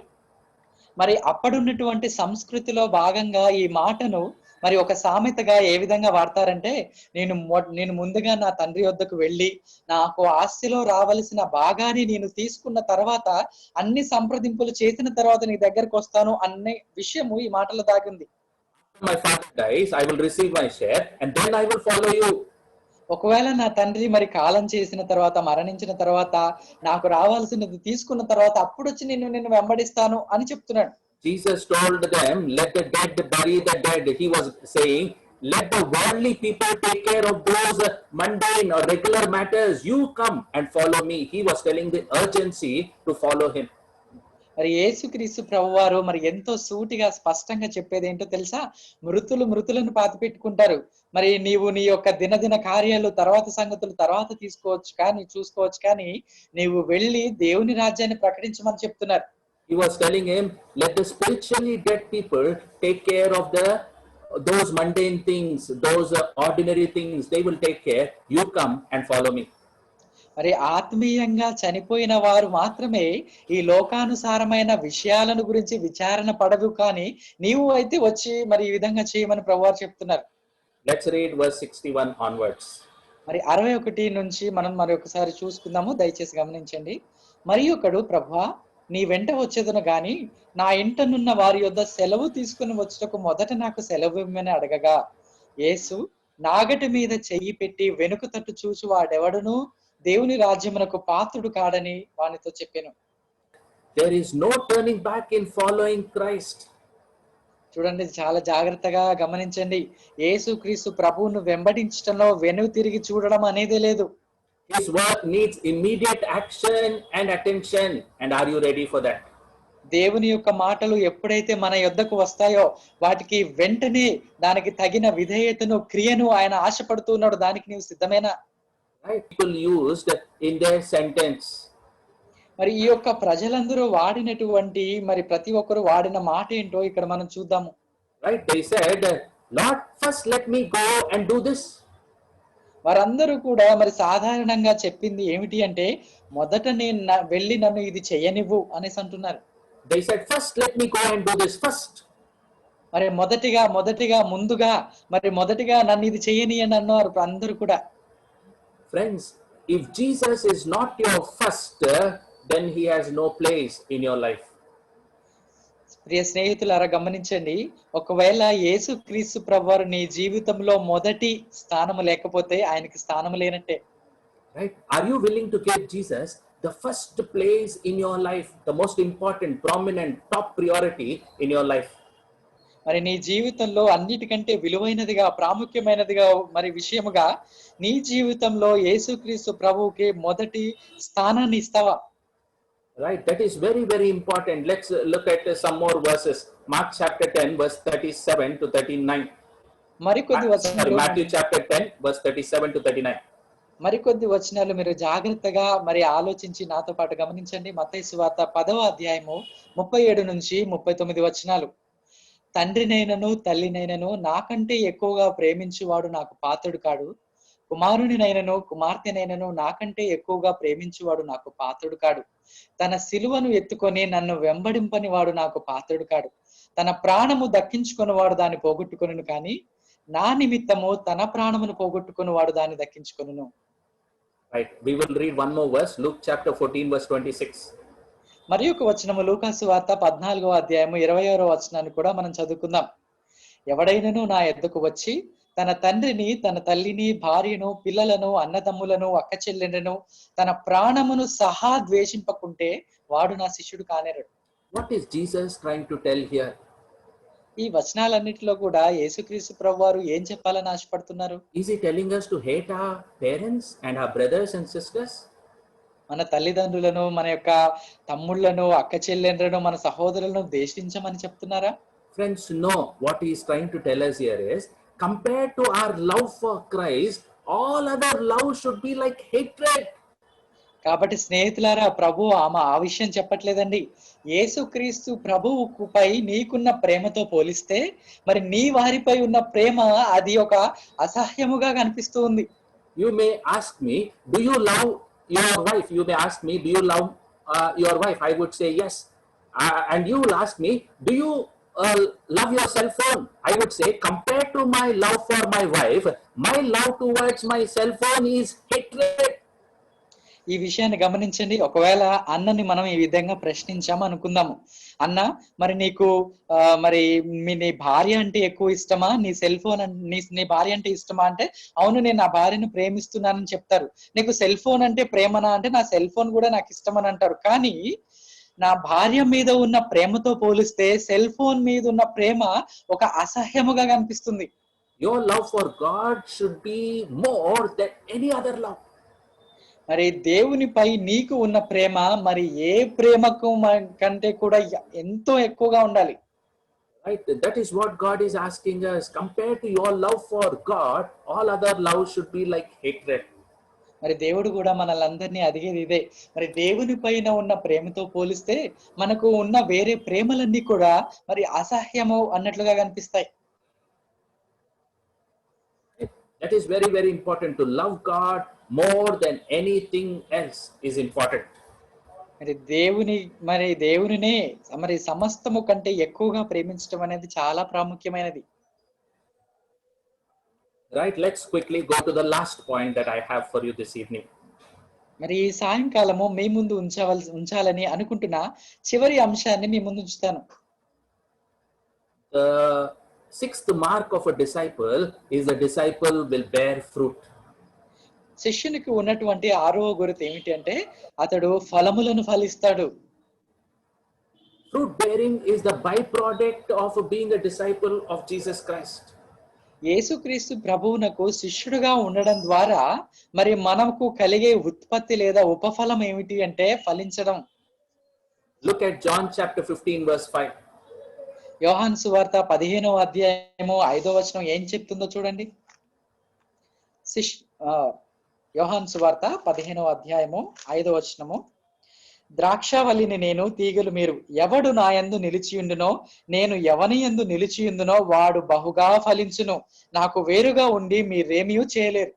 మరి అప్పుడున్నటువంటి సంస్కృతిలో భాగంగా ఈ మాటను మరి ఒక సామెతగా ఏ విధంగా వాడతారంటే, నేను ముందుగా నా తండ్రి వద్దకు వెళ్ళి నాకు ఆస్తిలో రావలసిన భాగాన్ని నేను తీసుకున్న తర్వాత అన్ని సంప్రదింపులు చేసిన తర్వాత నీ దగ్గరకు వస్తాను అనే విషయము ఈ మాటలో దాగింది. My father dies, I will receive my share and then I will follow you. ఒకవేళ నా తండ్రి మరి కాలం చేసిన తర్వాత, మరణించిన తర్వాత, నాకు రావాల్సినది తీసుకున్న తర్వాత అప్పుడు వచ్చి నిన్ను వెంబడిస్తాను అని చెప్తున్నాడు. Jesus told them, let the dead bury the dead. He was saying, let the worldly people take care of those mundane or regular matters. You come and follow me. He was telling the urgency to follow him. మరి యేసుక్రీస్తు ప్రభువారు మరి ఎంతో సూటిగా స్పష్టంగా చెప్పేది ఏంటో తెలుసా? మృతులను పాతిపెట్టుకుంటారు. మరి నీవు నీ యొక్క దినదిన కార్యాలు తర్వాత సంగతులు తర్వాత చూసుకోవచ్చు కానీ నీవు వెళ్ళి దేవుని రాజ్యాన్ని ప్రకటించమని చెప్తున్నారు. He was telling him, let the spiritually dead people take care of those mundane things, those ordinary things. They will take care. You come and follow me. మరి ఆత్మీయంగా చనిపోయిన వారు మాత్రమే ఈ లోకానుసారమైన విషయాలను గురించి విచారణ పడదు, కానీ నీవు అయితే వచ్చి మరి ఈ విధంగా చేయమని ప్రభువారు చెప్తున్నారు. Let's read verse 61 onwards. మరి 61 నుంచి మనం మరి ఒకసారి చూసుకుందాము, దయచేసి గమనించండి. మరి ఒకడు, ప్రభువా నీ వెంట వచ్చేదను గాని నా ఇంటనున్న వారి యొద్ద సెలవు తీసుకుని వచ్చుటకు మొదట నాకు సెలవు ఇమ్మని అడగగా, యేసు నాగటి మీద చెయ్యి పెట్టి వెనుక తట్టు చూచి వాడెవడును దేవుని రాజ్యమునకు పాత్రుడు కాడని వానితో చెప్పెను. There is no turning back in following Christ. చూడండి, చాలా జాగ్రత్తగా గమనించండి. యేసుక్రీస్తు ప్రభువును వెంబడించడంలో వెనుక తిరిగి చూడడం అనేదే లేదు. His work needs immediate action and attention. And are you ready for that? దేవుని యొక్క మాటలు ఎప్పుడైతే మన యొద్దకు వస్తాయో వాటికి వెంటనే దానికి తగిన విధేయతను, క్రియను ఆయన ఆశపడుతున్నాడు. దానికి నీవు సిద్ధమేనా? Right? People used in their sentence. మరి ఈ యొక్క ప్రజలందరూ వాడినటువంటి మరి ప్రతి ఒక్కరు వాడిన మాట ఏంటో ఇక్కడ మనం చూద్దాము. Right? They said, Lord, first let me go and do this. వారందరూ కూడా మరి సాధారణంగా చెప్పింది ఏమిటి అంటే, మొదట నేను వెళ్ళి నన్ను ఇది చెయ్యనివ్వు అనేసి అంటున్నారు. They said, first let me go and do this first. మరి మొదటిగా నన్ను ఇది చెయ్యనియని అన్నారు అందరూ కూడా. Friends, if Jesus is not your first, then he has no place in your life. ప్రియ స్నేహితులారా గమనించండి, ఒకవేళ యేసుక్రీస్తు ప్రభువారు నీ జీవితంలో మొదటి స్థానము లేకపోతే ఆయనకి స్థానము లేనట్టే. Right? Are you willing to give Jesus the first place in your life, the most important, prominent, top priority in your life. మరి నీ జీవితంలో అన్నిటికంటే విలువైనదిగా ప్రాముఖ్యమైనదిగా మరి విషయముగా నీ జీవితంలో యేసుక్రీస్తు ప్రభువుకి మొదటి స్థానాన్ని ఇస్తావా? Right, that is very, very important. Let's look at some more verses. Mark chapter 10, verse 37 to 39. మరికొద్ది వచనాలు Matthew chapter 10, verse 37 to 39. మరికొద్ది వచనాలు మీరు జాగ్రత్తగా మరి ఆలోచించి నాతో పాటు గమనించండి. మత్తయి సువార్త 10వ అధ్యాయము 37 నుంచి 39 వచనాలు. తండ్రినైనను తల్లినైనను నాకంటే ఎక్కువగా ప్రేమించువాడు నాకు పాత్రుడు కాడు. కుమారునినైనను కుమార్తెనైనను నాకంటే ఎక్కువగా ప్రేమించువాడు నాకు పాత్రుడు కాడు. తన సిలువను ఎత్తుకొని నన్ను వెంబడింపని వాడు నాకు పాత్రుడు కాడు. తన ప్రాణము దక్కించుకొని వాడు దాన్ని పోగొట్టుకొనును, కానీ నా నిమిత్తము తన ప్రాణమును పోగొట్టుకుని వాడు దాన్ని దక్కించుకొనును. Right, we will read one more verse, Luke chapter 14, verse 26. మరి ఒక వచనము లూకాసు వార్త 14వ అధ్యాయము 26వ వచనాన్ని కూడా మనం చదువుకుందాం. ఎవడైనను నా యొద్దకు వచ్చి తన తండ్రిని, తన తల్లిని, భార్యను, పిల్లలను, అన్నదమ్ములను, అక్క చెల్లెలను, తన ప్రాణమును సహా ద్వేషింపకుంటే వాడు నా శిష్యుడు కానేరడు. What is Jesus trying to tell here? ఈ వచనాలన్నిటిలో కూడా యేసుక్రీస్తు ప్రభువారు ఏం చెప్పాలని ఆశపడుతున్నారు? Is he telling us to hate our parents and our brothers and sisters? మన తల్లిదండ్రులను, మన యొక్క తమ్ముళ్లను, అక్క చెల్లెండ్లను, మన సహోదరులను ద్వేషించమని చెప్తున్నారా? Friends, no. What he is trying to tell us here is, compared to our love for Christ, all other love should be like hatred. కాబట్టి స్నేహితులారా, ప్రభు ఆ విషయం చెప్పట్లేదండి. యేసుక్రీస్తు ప్రభువుపై నీకున్న ప్రేమతో పోలిస్తే మరి నీ వారిపై ఉన్న ప్రేమ అది ఒక అసహ్యముగా కనిపిస్తూ ఉంది. You may ask me, do you love your wife? You may ask me, do you love your wife? I would say yes. And you will ask me, do you love your cell phone? I would say, compared to my love for my wife, my love towards my cell phone is hatred. ఈ విషయాన్ని గమనించండి. ఒకవేళ అన్నని మనం ఈ విధంగా ప్రశ్నించాము అనుకుందాము, అన్న మరి నీకు మరి నీ భార్య అంటే ఎక్కువ ఇష్టమా, నీ సెల్ ఫోన్ నీ భార్య అంటే ఇష్టమా అంటే, అవును నేను నా భార్యను ప్రేమిస్తున్నానని చెప్తారు. నీకు సెల్ ఫోన్ అంటే ప్రేమనా అంటే, నా సెల్ ఫోన్ కూడా నాకు ఇష్టమని అంటారు. కానీ నా భార్య మీద ఉన్న ప్రేమతో పోలిస్తే సెల్ ఫోన్ మీద ఉన్న ప్రేమ ఒక అసహ్యముగా కనిపిస్తుంది. Your love for God should be more than any other love. మరి దేవునిపై నీకు ఉన్న ప్రేమ మరి ఏ ప్రేమకు కంటే కూడా ఎంతో ఎక్కువగా ఉండాలి. Right, that is what God is asking us. Compared to your love for God, all other love should be like hatred. మరి దేవుడు కూడా మనల్ని అడిగేది ఇదే. మరి దేవుని పైన ఉన్న ప్రేమతో పోలిస్తే మనకు ఉన్న వేరే ప్రేమలన్నీ కూడా మరి అసహ్యము అన్నట్లుగా కనిపిస్తాయి. That is very, very important. To love God more than anything else is important. మరి దేవునినే మరి సమస్తము కంటే ఎక్కువగా ప్రేమించడం అనేది చాలా ప్రాముఖ్యమైనది. Right, let's quickly go to the last point that I have for you this evening. మరి ఈ సాయంకాలము మీ ముందు ఉంచాలని అనుకుంటున్న చివరి అంశాన్ని మీ ముందు ఉంచుతాను. The sixth mark of a disciple is the disciple will bear fruit. శిష్యునికి ఉన్నటువంటి 6వ గుర్తు ఏమిటి అంటే, అతడు ఫలములను ఫలిస్తాడు. Fruit bearing is the byproduct of being a disciple of Jesus Christ. యేసుక్రీస్తు ప్రభువునకు శిష్యుడుగా ఉండడం ద్వారా మరి మనకు కలిగే ఉత్పత్తి లేదా ఉపఫలం ఏమిటి అంటే ఫలించడం. Look at John chapter 15 verse 5. యోహాను సువార్త 15వ అధ్యాయము 5వ వచనం ఏం చెప్తుందో చూడండి. యోహాను సువార్త 15వ అధ్యాయము 5వ వచనము, ద్రాక్షవల్లిని నేను, తీగలు మీరు. ఎవడు నా యందు నిలిచియుండునో, నేను ఎవని యందు నిలిచియుండునో వాడు బహుగా ఫలించును. నాకు వేరుగా ఉండి మీరేమీ చేయలేరు.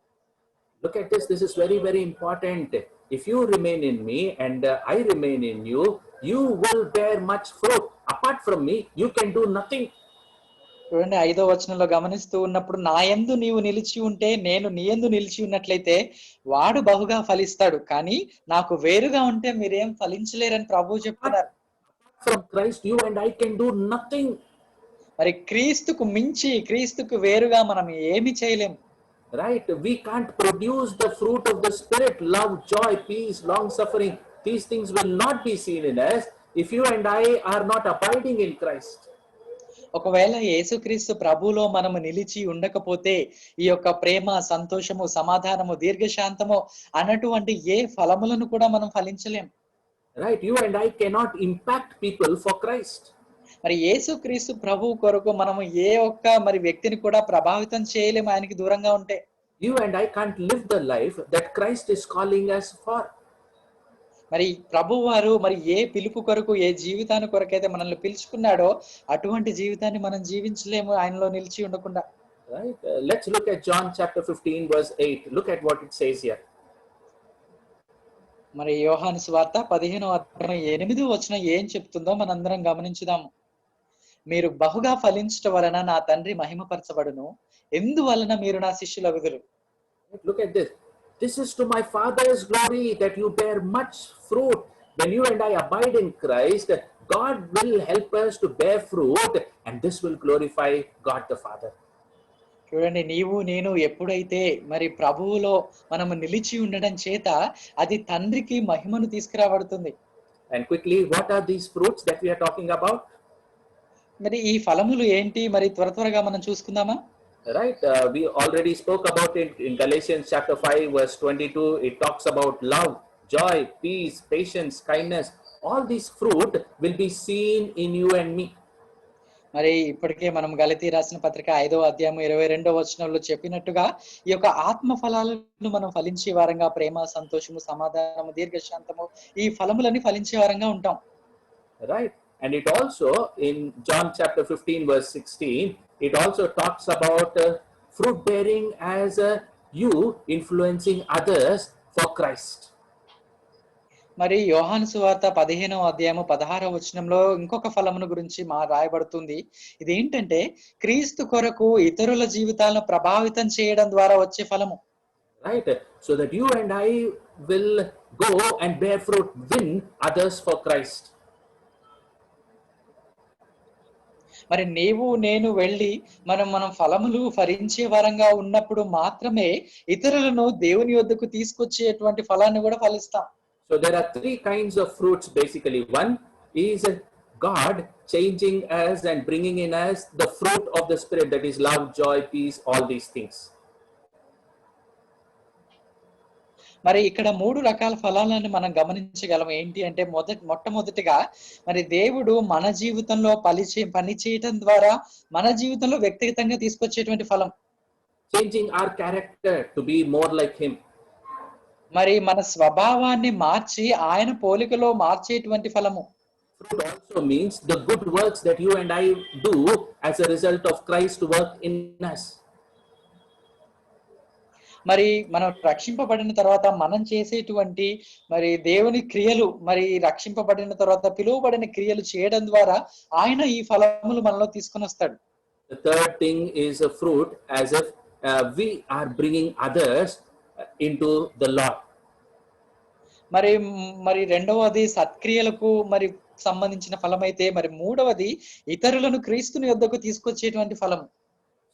Look at this. This is very, very important. If you remain in me and I remain in you, you will bear much fruit. Apart from me, you can do nothing. చూడండి, 5వ వచనంలో గమనిస్తూ ఉన్నప్పుడు, నా యందు నీవు నిలిచి ఉంటే, నేను నీ యందు నిలిచి ఉన్నట్లయితే వాడు బహుగా ఫలిస్తాడు, కానీ నాకు వేరుగా ఉంటే మీరేం ఫలించలేరని ప్రభువు చెప్తున్నారు. From Christ, you and I can do nothing. మరి క్రీస్తుకు మించి, క్రీస్తుకు వేరుగా మనం ఏమి చేయలేం. Right? We can't produce the fruit of the Spirit, love, joy, peace, long suffering. these things will not be seen in us if you and I are not abiding in Christ. ఒకవేళ యేసుక్రీస్తు ప్రభువులో మనము నిలిచి ఉండకపోతే ఈ యొక్క ప్రేమ, సంతోషము, సమాధానము, దీర్ఘశాంతము అన్నటువంటి ఏ ఫలములను కూడా మనం ఫలించలేం. Right? You and I cannot impact people for Christ. మరి యేసుక్రీస్తు ప్రభువు కొరకు మనము ఏ ఒక్క మరి వ్యక్తిని కూడా ప్రభావితం చేయలేము ఆయనకి దూరంగా ఉంటే. You and I can't live the life that Christ is calling us for. మరి ప్రభువారు మరి ఏ పిలుపు కొరకు, ఏ జీవితాన్ని కొరకైతే మనల్ని పిలుచుకున్నాడో అటువంటి జీవితాన్ని మనం జీవించలేము ఆయనలో నిలిచి ఉండకుండా. Right? Let's look at John chapter 15 verse 8. Look at what it says here. మరి యోహాను సువార్త 15వ అధ్యాయం 8వ వచనం ఏం చెప్తుందో మనందరం గమనించుదాము. మీరు బహుగా ఫలించుట వలన నా తండ్రి మహిమపరచబడును, ఎందువలన మీరు నా శిష్యులగుదురు. Look at this. This is to my Father's glory that you bear much fruit. When you and I abide in Christ, God will help us to bear fruit, and this will glorify God the Father. చూడండి, నీవు నేను ఎప్పుడైతే మరి ప్రభువులో మనము నిలిచి ఉండడం చేత అది తండ్రికి మహిమను తీసుకురాబడుతుంది. And quickly, what are these fruits that we are talking about? మరి ఈ ఫలములు ఏంటి మరి త్వరగా మనం చూసుకుందామా? Right, we already spoke about it in Galatians chapter 5 verse 22. It talks about love, joy, peace, patience, kindness. All these fruit will be seen in you and me. మరి ఇప్పటికే మనం గలతీ రాసిన పత్రిక 5వ అధ్యాయం 22వ వచనంలో చెప్పినట్టుగా ఈ యొక్క ఆత్మ ఫలాలను మనం ఫలించే వారంగా ప్రేమ, సంతోషము, సమాధానము, దీర్ఘశాంతము ఈ ఫలములని ఫలించే వారంగా ఉంటాం. Right, and it also in John chapter 15 verse 16, it also talks about fruit bearing as you influencing others for Christ. మరి యోహాను సువార్త 15వ అధ్యాయము 16వ వచనంలో ఇంకొక ఫలమును గురించి రాయబడుతుంది. ఇదేంటంటే క్రీస్తు కొరకు ఇతరుల జీవితాలను ప్రభావితం చేయడం ద్వారా వచ్చే ఫలము. Right, so that you and I will go and bear fruit, win others for Christ. మరి నీవు నేను వెళ్ళి మనం ఫలములు ఫలించే వారంగా ఉన్నప్పుడు మాత్రమే ఇతరులను దేవుని యొద్దకు తీసుకొచ్చేటువంటి ఫలాన్ని కూడా ఫలిస్తాం. So there are three kinds of fruits basically. One is God changing us and bringing in us the fruit of the Spirit, that is love, joy, peace, all these things. మరి ఇక్కడ 3 రకాల ఫలాలను మనం గమనించగలం. ఏంటి అంటే మొట్టమొదటిగా మరి దేవుడు మన జీవితంలో పని చేయటం ద్వారా మన జీవితంలో వ్యక్తిగతంగా తీసుకొచ్చేటువంటి ఫలం. Changing our character to be more like Him. మరి మన స్వభావాన్ని మార్చి ఆయన పోలికలో మార్చేటువంటి ఫలము. Fruit also means the good works that you and I do as a result of Christ's work in us. మరి మనం రక్షింపబడిన తర్వాత మనం చేసేటువంటి మరి దేవుని క్రియలు, మరి రక్షింపబడిన తర్వాత పిలువబడిన క్రియలు చేయడం ద్వారా ఆయన ఈ ఫలములు మనలో తీసుకొని వస్తాడు. The third thing is a fruit as if we are bringing others into the Lord. మరి రెండవది సత్క్రియలకు మరి సంబంధించిన ఫలమైతే, మరి మూడవది ఇతరులను క్రీస్తుని యొద్దకు తీసుకొచ్చేటువంటి ఫలము.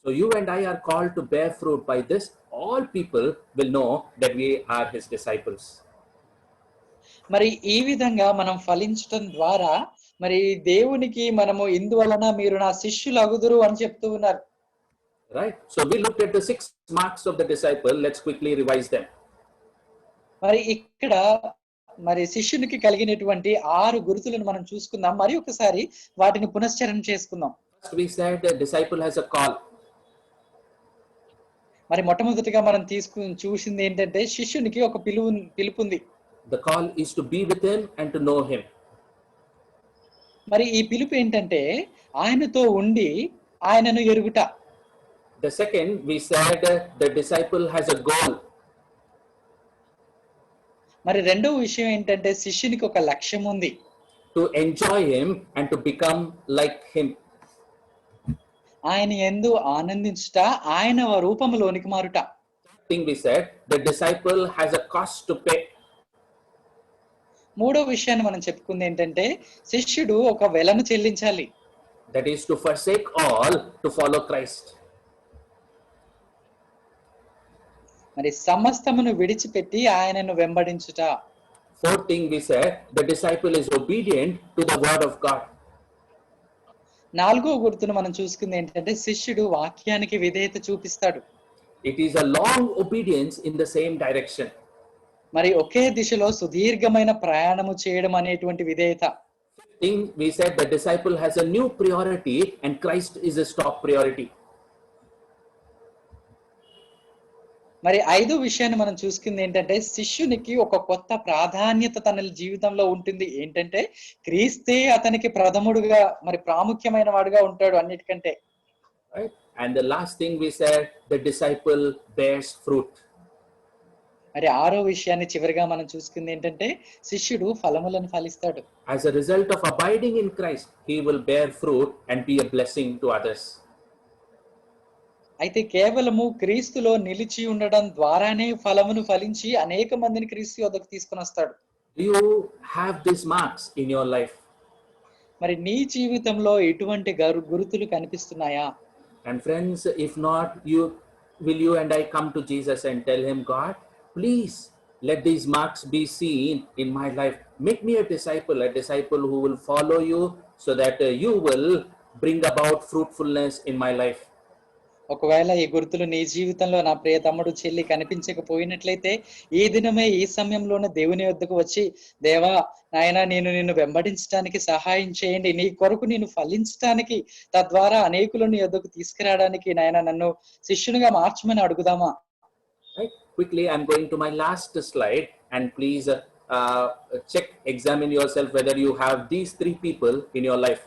So you and I are called to bear fruit. By this, all people will know that we are His disciples. మరి ఈ విధంగా మనం ఫలించడం ద్వారా మరి దేవునికి మనము ఇందువలన మీరు నా శిష్యులు అగుదురు అని చెప్తూ ఉన్నారు. Right? So we looked at the 6 marks of the disciple. Let's quickly revise them. మరి ఇక్కడ మరి శిష్యునికి కలిగినటువంటి 6 గుర్తులను మనం చూసుకుందాం. మరి ఒకసారి వాటిని పునశ్చరణ చేసుకుందాం. First we said the disciple has a call. మరి మొట్టమొదటిగా మనం చూసింది ఏంటంటే శిష్యునికి ఒక పిలుపు ఉంది. The call is to be with Him and to know Him. మరి ఈ పిలుపు ఏంటంటే ఆయనతో ఉండి ఆయనను ఎరుగుట. The second we said the disciple has a goal. మరి రెండవ విషయం ఏంటంటే శిష్యునికి ఒక లక్ష్యం ఉంది. To enjoy Him and to become like Him. ఆయన యందు ఆనందించుట, ఆయన రూపంలోనికి మారుట. Thing we said the disciple has a cost to pay. మూడో విషయాన్ని మనం చెప్పుకుంది ఏంటంటే శిష్యుడు ఒక వెలను చెల్లించాలి. That is to forsake all to follow Christ. మరి సమస్తమును విడిచిపెట్టి ఆయనను వెంబడించుట. Fourth thing we said, the disciple is obedient to the word of God. నాలుగో గుర్తును మనం చూసుకుంది ఏంటంటే శిష్యుడు వాక్యానికి విధేయత చూపిస్తాడు. It is a long obedience in the same direction. మరి ఒకే దిశలో సుదీర్ఘమైన ప్రయాణము చేయడం అనేటువంటి విధేయత. Thing we said, the disciple has a new priority and Christ is his top priority. మరి ఐదో విషయాన్ని మనం చూసుకుంది ఏంటంటే శిష్యునికి ఒక కొత్త ప్రాధాన్యత తన జీవితంలో ఉంటుంది. ఏంటంటే క్రీస్తే అతనికి ప్రథముడుగా మరి ప్రాముఖ్యమైన వాడుగా ఉంటాడు అన్నిటికంటే. Right? And the last thing we said, the disciple bears fruit. మరి ఆరో విషయాన్ని చివరిగా మనం చూసుకుంది ఏంటంటే శిష్యుడు ఫలములను ఫలిస్తాడు. As a result of abiding in Christ, he will bear fruit and be a blessing to others. అయితే కేవలము క్రీస్తులో నిలిచి ఉండడం ద్వారానే ఫలమును ఫలించి అనేక మందిని క్రీస్తు యొద్దకు తీసుకొని వస్తాడు. Do you have these marks in your life? మరి నీ జీవితంలో ఎటువంటి గురుతులు కనిపిస్తున్నాయా? And friends, if not, will you and I come to Jesus and tell him, God, please let these marks be seen in my life. Make me a disciple who will follow you so that you will bring about fruitfulness in my life. ఒకవేళ ఈ గుర్తులు నీ జీవితంలో నా ప్రియ తమ్ముడు చెల్లి కనిపించకపోయినట్లయితే ఈ దినమే ఈ సమయంలోనే దేవుని వద్దకు వచ్చి, దేవా నాయనా నేను నిన్ను వెంబడించడానికి సహాయం చేయండి, నీ కొరకు నేను ఫలించడానికి, తద్వారా అనేకులను నీ వద్దకు తీసుకురావడానికి నాయనా నన్ను శిష్యునిగా మార్చమని అడుగుదామా? Right? Quickly, I'm going to my last slide, and please examine yourself whether you have these three people in your life.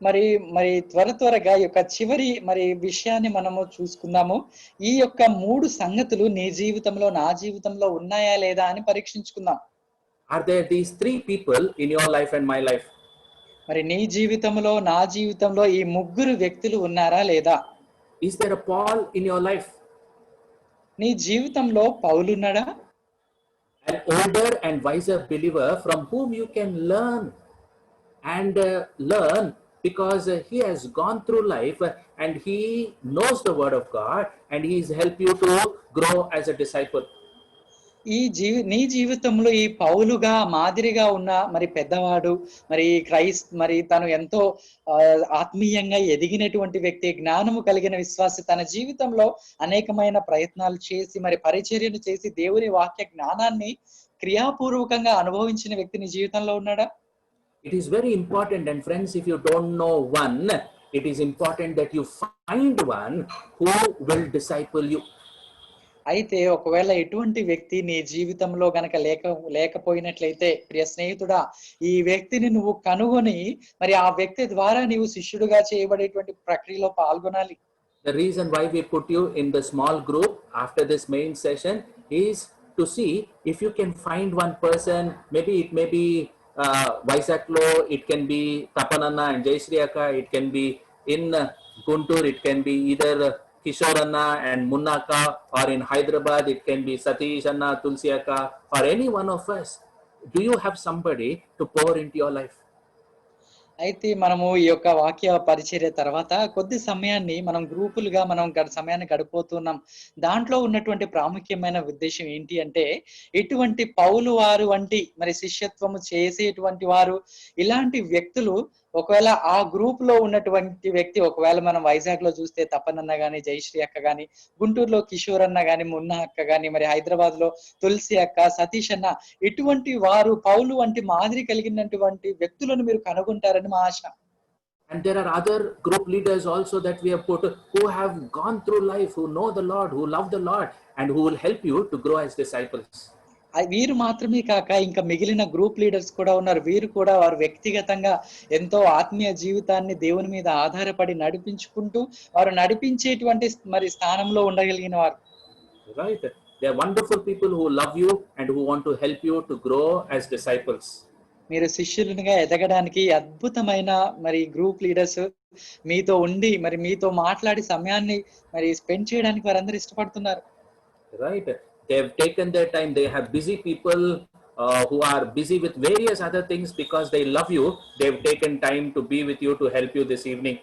మరి మరి త్వరగా ఈ యొక్క చివరి మరి విషయాన్ని మనము చూసుకుందాము. ఈ యొక్క మూడు సంగతులు నీ జీవితంలో నా జీవితంలో ఉన్నాయా లేదా అని పరీక్షించుకుందాం. Are there these three people in your life and my life? మరి నీ జీవితంలో నా జీవితంలో ఈ ముగ్గురు వ్యక్తులు ఉన్నారా లేదా? Is there a Paul in your life? నీ జీవితంలో పౌలు ఉన్నాడా? An older and wiser believer from whom you can learn because he has gone through life and he knows the word of God and he has helped you to grow as a disciple. నీ జీవితంలో ఈ పౌలుగా మాదిరిగా ఉన్న మరి పెద్దవాడు, మరి మరి తను ఎంతో ఆత్మీయంగా ఎదిగినటువంటి వ్యక్తి, జ్ఞానము కలిగిన విశ్వాసి, తన జీవితంలో అనేకమైన ప్రయత్నాలు చేసి మరి పరిచర్యను చేసి దేవుని వాక్య జ్ఞానాన్ని క్రియాపూర్వకంగా అనుభవించిన వ్యక్తి నీ జీవితంలో ఉన్నాడా? It is very important, and friends, if you don't know one, it is important that you find one who will disciple you. అయితే ఒకవేళ ఎటువంటి వ్యక్తి నీ జీవితంలో గనక లేకపోయినట్లయితే ప్రియ స్నేహితుడా, ఈ వ్యక్తిని నువ్వు కనుగొని మరి ఆ వ్యక్తి ద్వారా నీవు శిష్యుడుగా చేయబడేటువంటి ప్రక్రియలో పాల్గొనాలి. The reason why we put you in the small group after this main session is to see if you can find one person. Maybe it may be Vizaglo, it can be Tapananna and Jayashree Akka, it can be in Guntur, it can be either Kishoranna and Munnaka, or in Hyderabad, it can be Satish Anna, Tulsi Akka, or any one of us. Do you have somebody to pour into your life? అయితే మనము ఈ యొక్క వాక్య పరిచర్య తర్వాత కొద్ది సమయాన్ని మనం గ్రూపులుగా సమయాన్ని గడిపోతున్నాం. దాంట్లో ఉన్నటువంటి ప్రాముఖ్యమైన ఉద్దేశం ఏంటి అంటే, ఇటువంటి పౌలు వారు వంటి మరి శిష్యత్వము చేసేటువంటి వారు, ఇలాంటి వ్యక్తులు ఒకవేళ ఆ గ్రూప్ లో ఉన్నటువంటి వ్యక్తి, ఒకవేళ మనం వైజాగ్ లో చూస్తే తపనన్న గాని, జయశ్రీ అక్క గాని, గుంటూరులో కిషోర్ అన్న గాని, మున్నా అక్క గాని, మరి హైదరాబాద్ లో తులసి అక్క, సతీష్ అన్న, ఇటువంటి వారు పౌలు వంటి మాదిరి కలిగినటువంటి వ్యక్తులను మీరు కనుగొంటారని మా ఆశ. And there are other group leaders also that we have put who have gone through life, who know the Lord, who love the Lord, and who will help you to grow as disciples. వీరు మాత్రమే కాక ఇంకా మిగిలిన group leaders కూడా ఉన్నారు. వీరు కూడా వారు వ్యక్తిగతంగా ఎంతో ఆత్మీయ జీవితాన్ని దేవుని మీద ఆధారపడి నడిపించుకుంటూ వారు నడిపించేటువంటి మరి స్థానంలో ఉండగలిగిన వారు. Right? They are wonderful people who love you and who want to help you to grow as disciples. మీరు శిష్యులుగా ఎదగడానికి అద్భుతమైన మరి గ్రూప్ లీడర్స్ మీతో ఉండి మరి మీతో మాట్లాడి సమయాన్ని మరి స్పెండ్ చేయడానికి వారందరూ ఇష్టపడుతున్నారు. Right? They have taken their time. They have busy people who are busy with various other things. Because they love you, they have taken time to be with you, to help you this evening.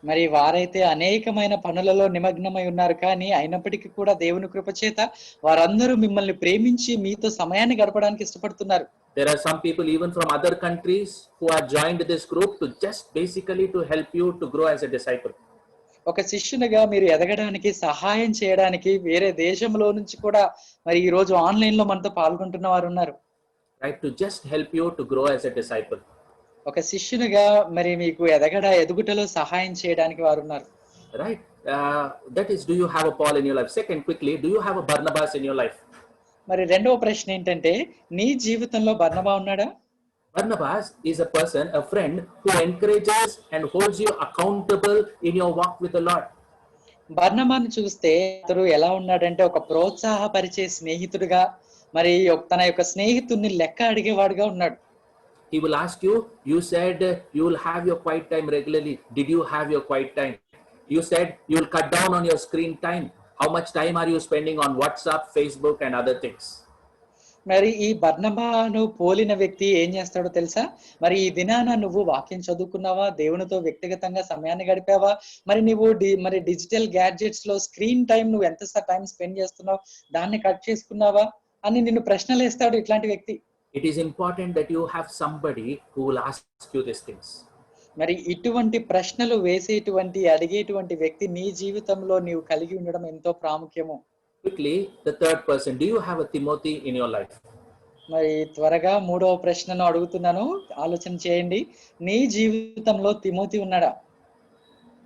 మరి వారైతే అనేకమైన పనులలో నిమగ్నమై ఉన్నారు. కానీ అయినప్పటికీ కూడా దేవుని కృప చేత వారందరూ మిమ్మల్ని ప్రేమించి మీతో సమయాన్ని గడపడానికి ఇష్టపడుతున్నారు. There are some people even from other countries who are joined this group to just basically to help you to grow as a disciple. ఒక శిష్యునిగా మీరు ఎదగడానికి, సహాయం చేయడానికి వేరే దేశంలో నుంచి కూడా మరి ఈ రోజు ఆన్‌లైన్‌లో మనతో పాల్గొంటున్న వారున్నారు. Right? To just help you to grow as a disciple. ఒక శిష్యునిగా మరి మీకు ఎదుగుటలో సహాయం చేయడానికి వారున్నారు. Right? That is, do you have a Paul in your life? Second, quickly, do you have a Barnabas in your life? మరి రెండవ ప్రశ్న ఏంటంటే, నీ జీవితంలో బర్నబా ఉన్నాడా? Barnabas is a person, a friend who encourages and holds you accountable in your walk with the Lord. బర్నబాను చూస్తే అతడు ఎలా ఉన్నాడంటే ఒక ప్రోత్సాహపరిచే స్నేహితుడిగా, మరి తన యొక్క స్నేహితుడిని లెక్క అడిగేవాడుగా ఉన్నాడు. He will ask you, you said you will have your quiet time regularly. Did you have your quiet time? You said you will cut down on your screen time. How much time are you spending on WhatsApp, Facebook, and other things? మరి ఈ బర్నబాను పోలిన వ్యక్తి ఏం చేస్తాడో తెలుసా? మరి ఈ దినాన నువ్వు వాక్యం చదువుకున్నావా? దేవునితో వ్యక్తిగతంగా సమయాన్ని గడిపావా? మరి నువ్వు డిజిటల్ గ్యాడ్జెట్స్ లో స్క్రీన్ టైం నువ్వు ఎంత టైం స్పెండ్ చేస్తున్నావు? దాన్ని కట్ చేసుకున్నావా? అని నిన్ను ప్రశ్నలేస్తాడు ఇట్లాంటి వ్యక్తి. It is important that you have somebody who will ask you these things. మరి ఇటువంటి ప్రశ్నలు అడిగేటువంటి వ్యక్తి నీ జీవితంలో నీవు కలిగి ఉండడం ఎంతో ప్రాముఖ్యము. Quickly, the third person, do you have a Timothy in your life? మరి త్వరగా మూడవ ప్రశ్నను అడుగుతున్నాను, ఆలోచన చేయండి. నీ జీవితంలో తిమోతి ఉన్నాడా?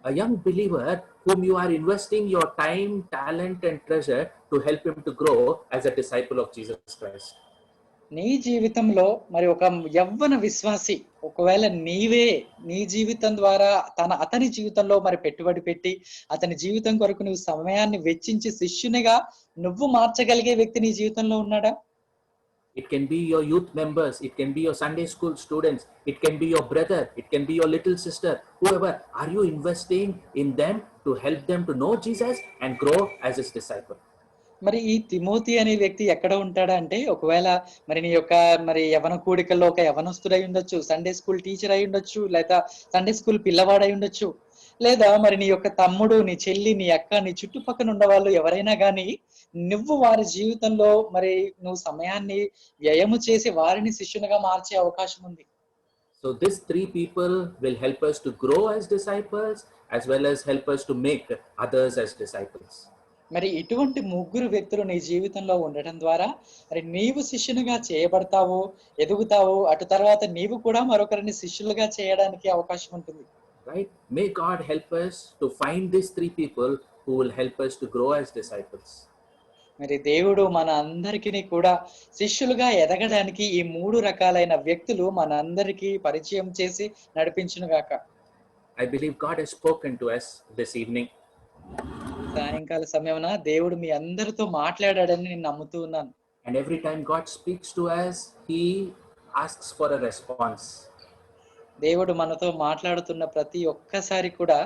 A young believer whom you are investing your time, talent, and treasure to help him to grow as a disciple of Jesus Christ. నీ జీవితంలో మరి ఒక యవ్వన విశ్వాసి, ఒకవేళ నీవే నీ జీవితం ద్వారా అతని జీవితంలో మరి పెట్టుబడి పెట్టి అతని జీవితం కొరకు నువ్వు సమయాన్ని వెచ్చించి శిష్యునిగా నువ్వు మార్చగలిగే వ్యక్తి నీ జీవితంలో ఉన్నాడా? It can be your youth members, it can be your Sunday school students, it can be your brother, it can be your little sister, whoever. Are you investing in them to help them to know Jesus and grow as his disciple? మరి ఈ Timothy అనే వ్యక్తి ఎక్కడ ఉంటాడా అంటే, ఒకవేళ మరి నీ యొక్క మరి యవన కూడికల్లో ఒక యవనస్తుడై ఉండొచ్చు, సండే స్కూల్ టీచర్ అయి ఉండొచ్చు, లేదా సండే స్కూల్ పిల్లవాడై ఉండొచ్చు, లేదా మరి నీ యొక్క తమ్ముడు, నీ చెల్లి, నీ అక్క, నీ చుట్టుపక్కన ఉన్న వాళ్ళు ఎవరైనా గానీ నువ్వు వారి జీవితంలో మరి నువ్వు సమయాన్ని వ్యయము చేసి వారిని శిష్యునిగా మార్చే అవకాశం ఉంది. So these three people will help us to grow as disciples as well as help us to make others as disciples. మరి ఇటువంటి ముగ్గురు వ్యక్తులు నీ జీవితంలో ఉండటం ద్వారా మరి నీవు శిష్యునిగా చేయబడతావు, ఎదుగుతావు, అటు తర్వాత నీవు కూడా మరొకరిని శిష్యులుగా చేయడానికి అవకాశం ఉంటుంది. Right? May God help us to find these three people who will help us to grow as disciples. మరి దేవుడు మన అందరికీ కూడా శిష్యులుగా ఎదగడానికి ఈ మూడు రకాలైన వ్యక్తులు మన అందరికీ పరిచయం చేసి నడిపించునుగాక. I believe God has spoken to us this evening. సాయంకాల సమయమున దేవుడు మీ అందరితో మాట్లాడాడని నేను నమ్ముతూ ఉన్నాను. And every time God speaks to us, he asks for a response. దేవుడు మనతో మాట్లాడుతున్న ప్రతి ఒక్కసారి కూడా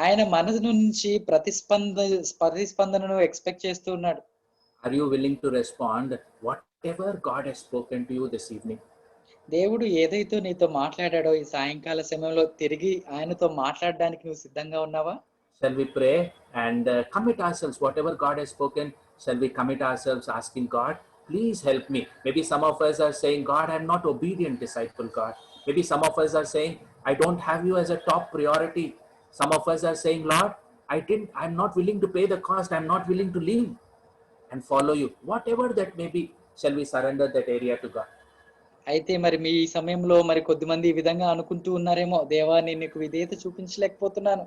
ఆయన మనసు నుంచి ప్రతిస్పందనను ఎక్స్పెక్ట్ చేస్తూ ఉన్నాడు. Are you willing to respond whatever God has spoken to you this evening? దేవుడు ఏదైతే నీతో మాట్లాడాడో ఈ సాయంకాల సమయంలో తిరిగి ఆయనతో మాట్లాడడానికి నువ్వు సిద్ధంగా ఉన్నావా? Shall we pray and commit ourselves, whatever God has spoken, shall we commit ourselves asking God, please help me. Maybe some of us are saying, God, I'm not obedient disciple, God. Maybe some of us are saying, I don't have you as a top priority. Some of us are saying, Lord, I'm not willing to pay the cost. I'm not willing to leave and follow you. Whatever that may be, shall we surrender that area to God? అయితే మరి మీ సమయంలో మరి కొద్దిమంది ఈ విధంగా అనుకుంటూ ఉన్నారేమో, దేవా నేను నీకు విధేయత చూపించలేకపోతున్నాను,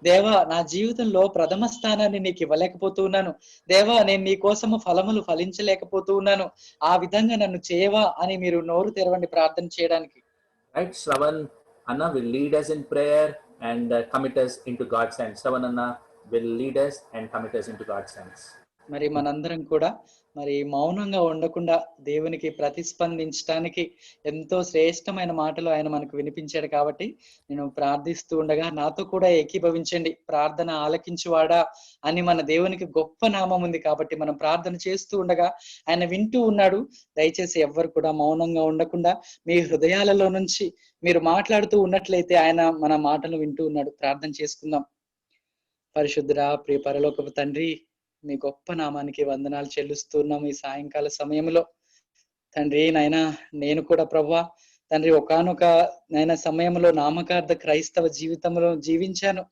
దేవా నా జీవితంలో ప్రథమ స్థానాన్ని నీకు ఇవ్వలేకపోతూ ఉన్నాను, దేవా నేను నీ కోసము ఫలములు ఫలించలేకపోతూ ఉన్నాను, ఆ విధంగా నన్ను చేయవా అని మీరు నోరు తెరవండి ప్రార్థన చేయడానికి. Right, Shravan Anna will lead us in prayer and commit us into God's hands. Shravan Anna will lead us and commit us into God's hands. మరి మనందరం కూడా మరి మౌనంగా ఉండకుండా దేవునికి ప్రతిస్పందించటానికి ఎంతో శ్రేష్టమైన మాటలు ఆయన మనకు వినిపించాడు కాబట్టి నేను ప్రార్థిస్తూ ఉండగా నాతో కూడా ఏకీభవించండి. ప్రార్థన ఆలకించువాడా అని మన దేవునికి గొప్ప నామం ఉంది కాబట్టి మనం ప్రార్థన చేస్తూ ఉండగా ఆయన వింటూ ఉన్నాడు. దయచేసి ఎవ్వరు కూడా మౌనంగా ఉండకుండా మీ హృదయాలలో నుంచి మీరు మాట్లాడుతూ ఉన్నట్లయితే ఆయన మన మాటలు వింటూ ఉన్నాడు. ప్రార్థన చేసుకుందాం. పరిశుద్ధుడా, ప్రియ పరలోకపు తండ్రి, మీ గొప్ప నామానికి వందనాలు చెల్లిస్తున్నాము ఈ సాయంకాల సమయంలో. తండ్రి నాయనా, నేను కూడా ప్రభువా తండ్రి ఒకానొక నాయన సమయంలో నామకార్థ క్రైస్తవ జీవితంలో జీవించాను.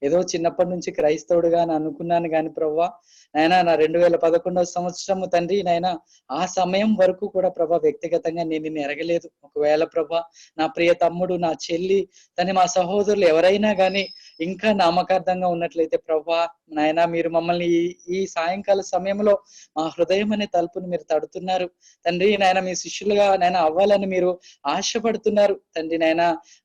ఏదో చిన్నప్పటి నుంచి క్రైస్తవుడుగా అని అనుకున్నాను గాని ప్రభువా నాయనా, నా 2011 సంవత్సరము తండ్రి నాయనా, ఆ సమయం వరకు కూడా ప్రభా వ్యక్తిగతంగా నేను నిన్ను ఎరగలేదు. ఒకవేళ ప్రభా నా ప్రియ తమ్ముడు, నా చెల్లి, మా సహోదరులు ఎవరైనా గాని ఇంకా నామకార్థంగా ఉన్నట్లయితే ప్రభా నాయనా, మీరు మమ్మల్ని ఈ సాయంకాల సమయంలో మా హృదయం అనే తలుపుని మీరు తడుతున్నారు తండ్రి నాయన. మీ శిష్యులుగా నాయన అవ్వాలని మీరు ఆశపడుతున్నారు తండ్రి నాయన.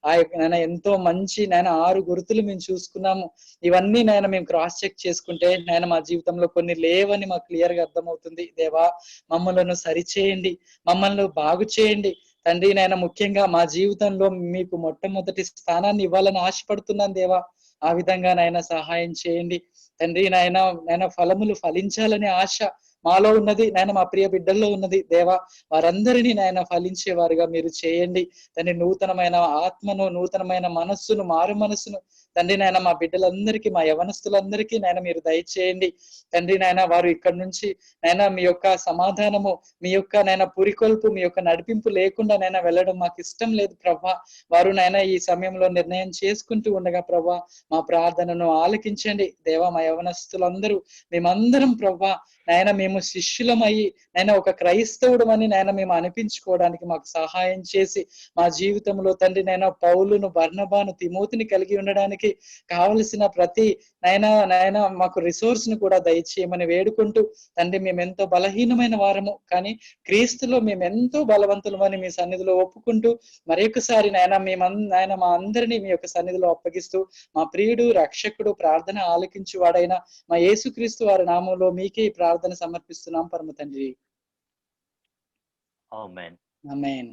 ఆ యొక్క నాయన ఎంతో మంచి నాయన 6 గుర్తులు మేము చూసుకున్నాము. ఇవన్నీ నాయన మేము క్రాస్ చెక్ చేసుకుంటే నాయన మా జీవితంలో కొన్ని లేవని మాకు క్లియర్ గా అర్థమవుతుంది. దేవా, మమ్మలను సరిచేయండి, మమ్మల్ని బాగు చేయండి తండ్రి నాయన. ముఖ్యంగా మా జీవితంలో మీకు మొట్టమొదటి స్థానాన్ని ఇవ్వాలని ఆశపడుతున్నాను దేవా. ఆ విధంగా నాయన సహాయం చేయండి తండ్రి నాయన. నాయన ఫలములు ఫలించాలనే ఆశ మాలో ఉన్నది నాయన, మా ప్రియ బిడ్డల్లో ఉన్నది దేవా. వారందరినీ నాయన ఫలించేవారుగా మీరు చేయండి తండ్రి. నూతనమైన ఆత్మను, నూతనమైన మనస్సును, మారు మనస్సును తండ్రి నాయన మా బిడ్డలందరికీ, మా యవనస్తులందరికీ నాయన మీరు దయచేయండి తండ్రి నాయన. వారు ఇక్కడ నుంచి నాయన మీ యొక్క సమాధానము, మీ యొక్క నాయన పురికొల్పు, మీ యొక్క నడిపింపు లేకుండా నాయన వెళ్ళడం మాకు ఇష్టం లేదు ప్రభా. వారు నాయన ఈ సమయంలో నిర్ణయం చేసుకుంటూ ఉండగా ప్రభా మా ప్రార్థనను ఆలకించండి దేవా. మా యవనస్తులందరూ మేమందరం ప్రభా నాయన మేము శిష్యులమయ్యి నాయన ఒక క్రైస్తవుడు అని నాయన మేము అనిపించుకోవడానికి మాకు సహాయం చేసి మా జీవితంలో తండ్రి నాయన పౌలును, బర్నబాను, తిమోతిని కలిగి ఉండడానికి కావలసిన ప్రతి నాయన మాకు రిసోర్స్ ను కూడా దయచేయమని వేడుకుంటూ తండ్రి, మేము ఎంతో బలహీనమైన వారము కానీ క్రీస్తులో మేము ఎంతో బలవంతులమని మీ సన్నిధిలో ఒప్పుకుంటూ మరొకసారి నాయన మా అందరినీ మీ యొక్క సన్నిధిలో అప్పగిస్తూ మా ప్రియుడు, రక్షకుడు, ప్రార్థన ఆలకించు వాడైన మా యేసుక్రీస్తు వారి నామంలో మీకే ఈ ప్రార్థన సమర్పిస్తున్నాం పరమ తండ్రి. ఆమేన్. ఆమేన్.